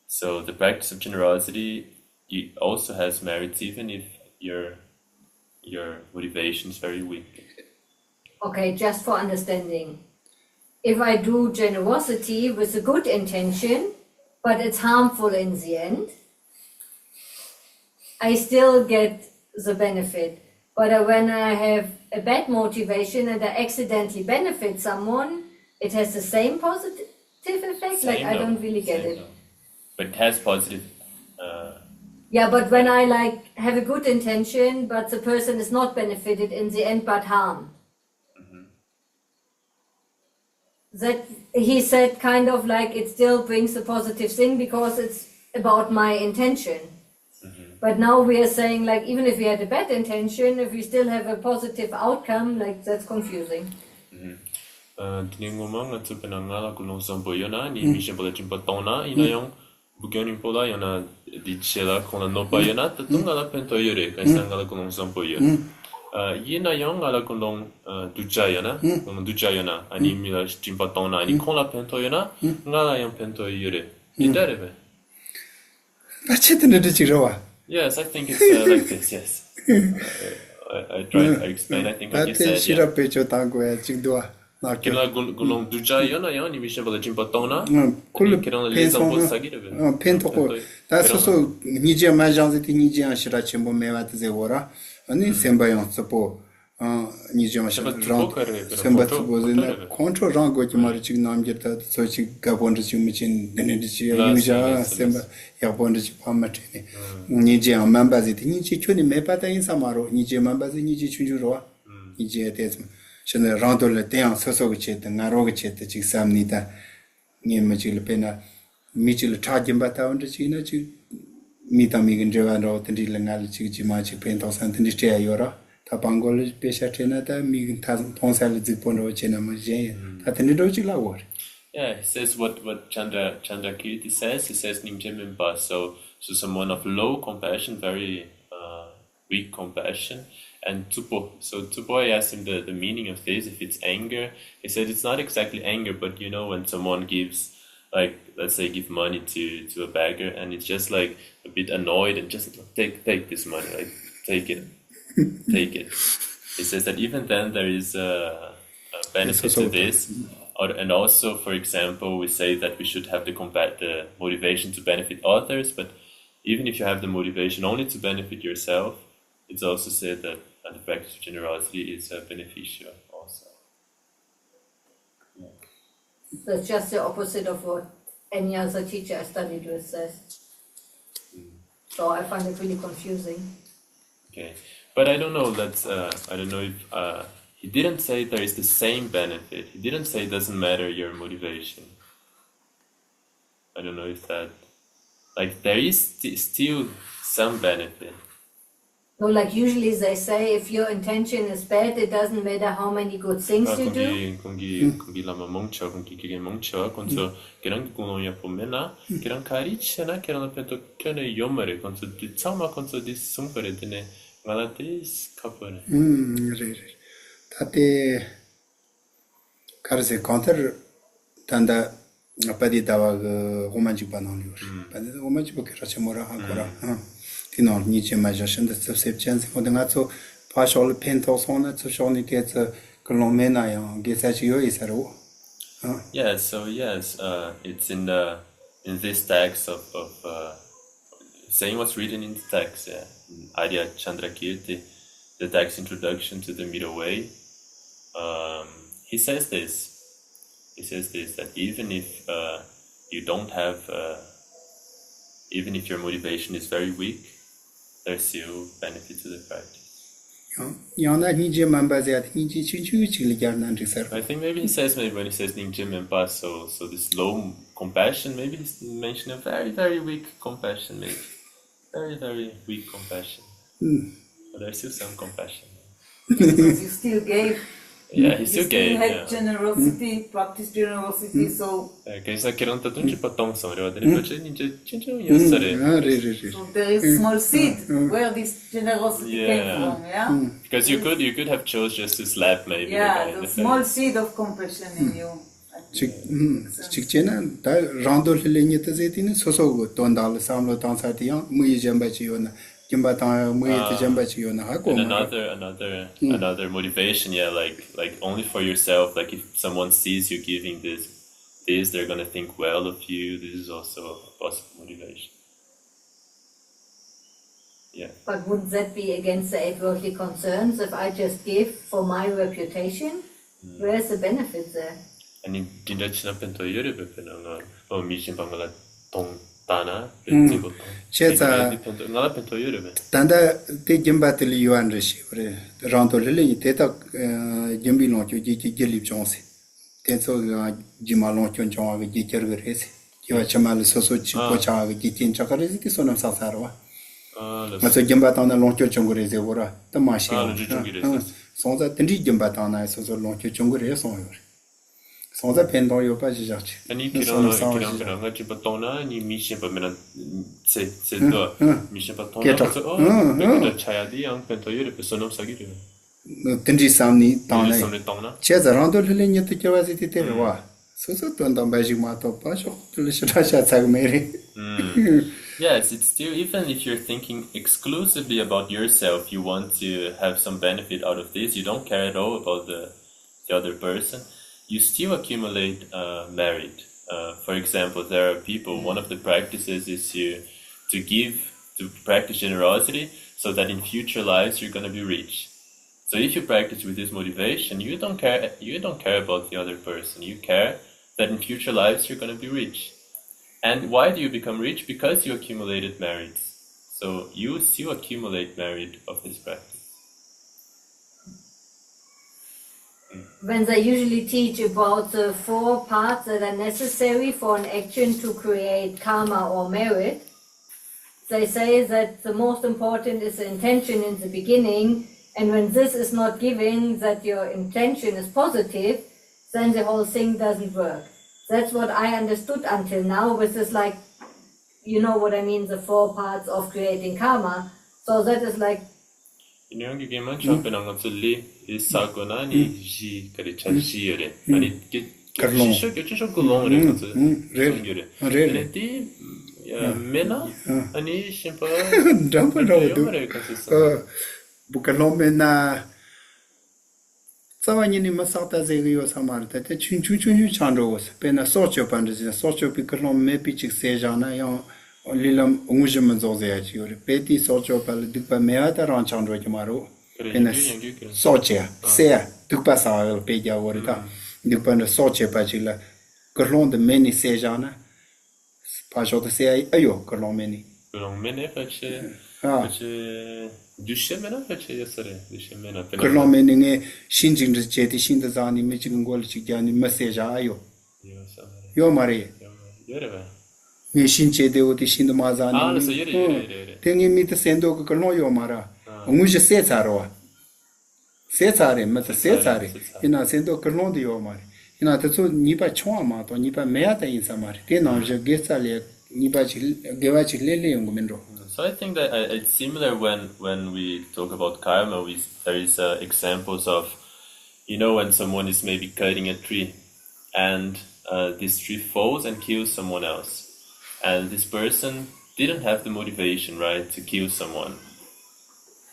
So the practice of generosity also has merits, even if your motivation is very weak. Okay, just for understanding. If I do generosity with a good intention, but it's harmful in the end, I still get the benefit. But when I have a bad motivation and I accidentally benefit someone, it has the same positive effect? I don't really get it. But it has positive... Yeah, but when I have a good intention, but the person is not benefited in the end but harmed. That he said kind of it still brings a positive thing because it's about my intention. But now we are saying even if we had a bad intention, if we still have a positive outcome, that's confusing. Yina yang ala kondong dujayana, dujayana, animila jimpatona, ani kon la pentoyana, ngala yang pentoyure. Idarebe. Yes, I think it's like this, yes. I explain, I think what you said. Kila gulong dujayana yang ni misha bala jimpatona, kirana lezam bo sagirebe. Pentoko. That's also Nijia Majanzi, Nijia Shirachimbo Mevat Zevora. Ani sembayon sapo nijama sembat was in control rango chimari chig nam jeta so chig gabon chi michin denedichi yuja semba yabon chi pamatini nijia members it niji chuni mepata in samaro niji members niji chunjuro niji tesma 저는 라운드를 대양 서서히 쳤다 나로가 쳤다 지금 삼니다 님마질 페나 미질 차진 바타 온데 지나 지 미타미긴 저가로 텐디를 날 지마지 펜토산 텐디스테야 요라 다 방골 페샤테나다 미긴 타 통살 지폰로 제나마제 다 텐디도 지라워. Yeah, he says what Chandra Kirti says. He says Ningjimimpa. So someone of low compassion, very weak compassion. And Tsupo. So Tsupo, I asked him the meaning of this. If it's anger, he said it's not exactly anger, but you know when someone gives, like let's say, give money to a beggar, and it's just like a bit annoyed and just take this money, like take it. He says that even then there is a benefit to this. And also, for example, we say that we should have the motivation to benefit others, but even if you have the motivation only to benefit yourself, it's also said that the practice of generosity is beneficial also. Yeah. That's just the opposite of what any other teacher I studied with says. So I find it really confusing. Okay, but I don't know. I don't know if he didn't say there is the same benefit. He didn't say it doesn't matter your motivation. I don't know if that, like, there is still some benefit. No, like usually they say if your intention is bad, it doesn't matter how many good things you do. Kongi lama mongcha, kongi kige mongcha, konso kerang kuno ya pomena, kerang karich na kerang pento kene yomare, konso di tsama konso di sumpare dine ngalatis kapare. Tate karse counter tanda padi dawa romanji bananliyor. Padi romanji bakira chamora hakora. Tino niche majashin da subsep chance ko danga so partial pento sona so shoni get kolomena ya gesachi yo isaro. Yeah, so yes, it's in this text of saying what's written in the text, yeah. Arya Chandrakirti, the text introduction to the middle way. He says this. He says this, that even if you don't have, even if your motivation is very weak, there's still benefit to the practice. I think maybe he says, maybe when he says Ningjim and Pas, so this low compassion, maybe he's mentioning a very, very weak compassion, maybe. Very, very weak compassion. But there's still some compassion. Because you still gave. Yeah, he still gave. Had Yeah. generosity, practice generosity, so. 그래서 그런 뜻은 보통성 그러더니 그렇지 이제 진짜 연설에. So there is small seed where this generosity came from, yeah? Because you could have chose just to slap maybe the guy Yeah, in the the small face. seed of compassion in you. 직제나 다 란돌레니 뜻에는 소소고 돈달 삼로 당사티야 무이 점바지요나 김바타 무이 점바지요나 하고. And another motivation, yeah, like only for yourself. Like if someone sees you giving this, they're gonna think well of you. This is also a possible motivation. Yeah. But wouldn't that be against the eight worldly concerns if I just give for my reputation? Where's the benefit there? 아니 진짜 지나pen 또 여러 배penanga 미신 방글라 동따나 제자 나라pen 또 여러 배. 단다 때 gembatli yuan reshi 그래 란돌레니 때다 gem빌로 지지 gelip jonse tenso jimalon chonchong ge kergerese kiwa chamal soso chipo cha ge tin chakarese ki sonam sasarwa 맞아 gembatana loncho chongorese ora tamashi sonza tenji gembatana soso loncho chongore sonyo sonza pendon yo pa jijachi 아니 기랑 같이 보통나 니 미신 보면은 제도 미신 보통나 그래서 차야디 양pen 또 여러 배 sonam 사기려. tenji samni tana tona. 제자 란돌레니 때 겨와지 때와 소소 돈단 바지마 또 파쇼 틀시라샤 차그메리 Yes, it's still, even if you're thinking exclusively about yourself, you want to have some benefit out of this, you don't care at all about the other person, you still accumulate merit. For example, there are people, one of the practices is to practice generosity so that in future lives you're going to be rich. So if you practice with this motivation, you don't care about the other person, you care that in future lives you're going to be rich. And why do you become rich? Because you accumulated merits. So you still accumulate merit of this practice. when they usually teach about the 4 parts that are necessary for an action to create karma or merit, they say that the most important is the intention in the beginning, and when this is not given, that your intention is positive, then the whole thing doesn't work. That's what I understood until now, with this, like, you know what I mean, the 4 parts of creating karma. So that is like, 인형이 게만 champion 것들이 이사고나니 지 그리차지열에 아니 기시쇼 그롱을 것을 그래 그래디 메나 아니 심파 담바로도 부kalomena 사와니니 마사타 제기요 사마르타 테 춘춘춘 찬로스 페나 소초 판드지 소초 피클롬 메피직 세자나 요 Lilam Ungujum Zoziachi, Petty Socho Pal Dupa Meata Ranchandro Jamaro, Penis Socia, Sea, Dupasa, Pedia Vorita, Dupan Soce Pachilla, Colon the many Sejana, Pacho the Sea, Ayo, Colon many. Colon many face, Dushemena face yesterday, Dushemena. Colon many Shinjin the Jetishin the Zani, Michigan Golchigani, Messeja Ayo. Yo Marie. Shinche de Otishin the Mazani. Tengi meet the Sendo Kanoyo Mara. Umuja Setaro. Setare, Mata Setare. In a Sendo Kanodio Omar. In a Tatsu Nipa Choma or Nipa Meata in Samari. Tenor Gestale Nipa Gevachi Lily Mendo. So I think that it's similar when we talk about karma. There is examples of, when someone is maybe cutting a tree and this tree falls and kills someone else. And this person didn't have the motivation, right, to kill someone.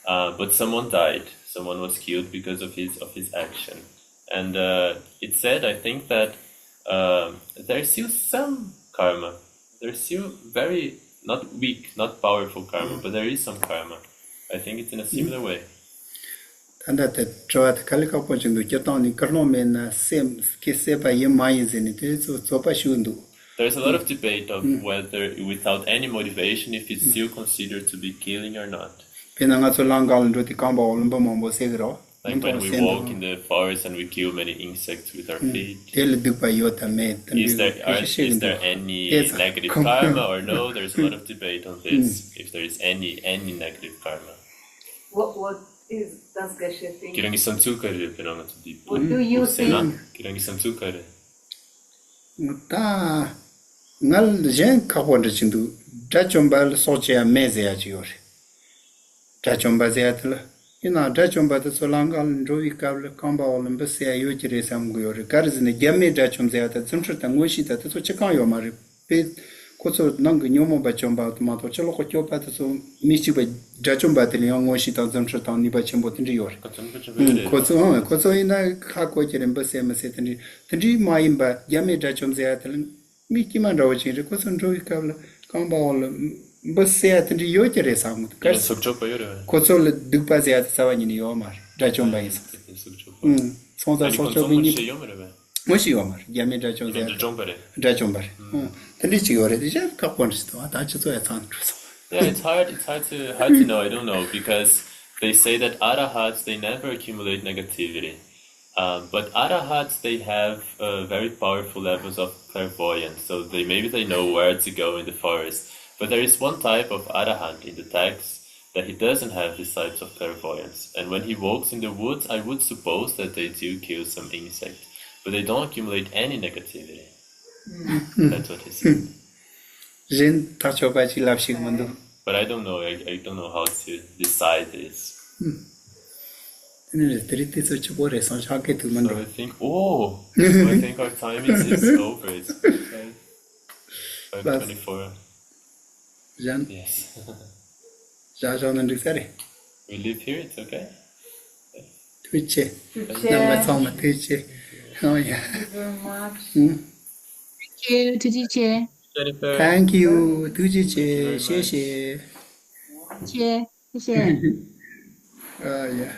But someone died. Someone was killed because of his action. And it said, I think, that there's still some karma. There's still very, not weak, not powerful karma, but there is some karma. I think it's in a similar way. And that the Troat Calico Punching the Jatoni Karnomen, same Kisepa Yemains in it, so Sopashundu. There's a lot of debate of whether, without any motivation, if it's still considered to be killing or not. Like when we walk in the forest and we kill many insects with our feet. Is there any negative karma or no? There's a lot of debate on this, if there is any negative karma. What does Geshe think? What do you think? Ngal jen kapon chindu dachombal sochea mezea jior dachomba zeatla dachomba the solangal roi kable kamba olimbe se ayojire samguyor garzne gemme dachom zeata zuntrta ngoshita to chekan yo mari pe koso nang nyomo bachomba tomato chelo ko chopa to michiba dachomba tele ngoshita zuntrta ni bachombo tindiyor koso ina khako jerembe se mesetni tindi maimba gemme dachom zeatla Miki Mandoji, the Coson Joy Cable, Comball, Busset and the Yotere Sam. Cosol Dupaziat Savani Omar, Dachon Bays. Sons of social Mushiomar, Yami Dachon Dachomber. The Lichi already have coupons to attach to a country. Yeah, it's hard to know, I don't know, because they say that arahats, they never accumulate negativity. But arahats, they have very powerful levels of clairvoyance, so maybe they know where to go in the forest. But there is one type of arahant in the text that he doesn't have these types of clairvoyance. And when he walks in the woods, I would suppose that they do kill some insect, but they don't accumulate any negativity. That's what he said. But I don't know. I don't know how to decide this. So I think, I think our time is over. It's 5:24. Yes. We live here, it's okay. Oh, yeah. Thank you very much. Thank you, Tujiche. Jennifer. Thank you, Tujiche. 谢谢。谢谢。Yeah.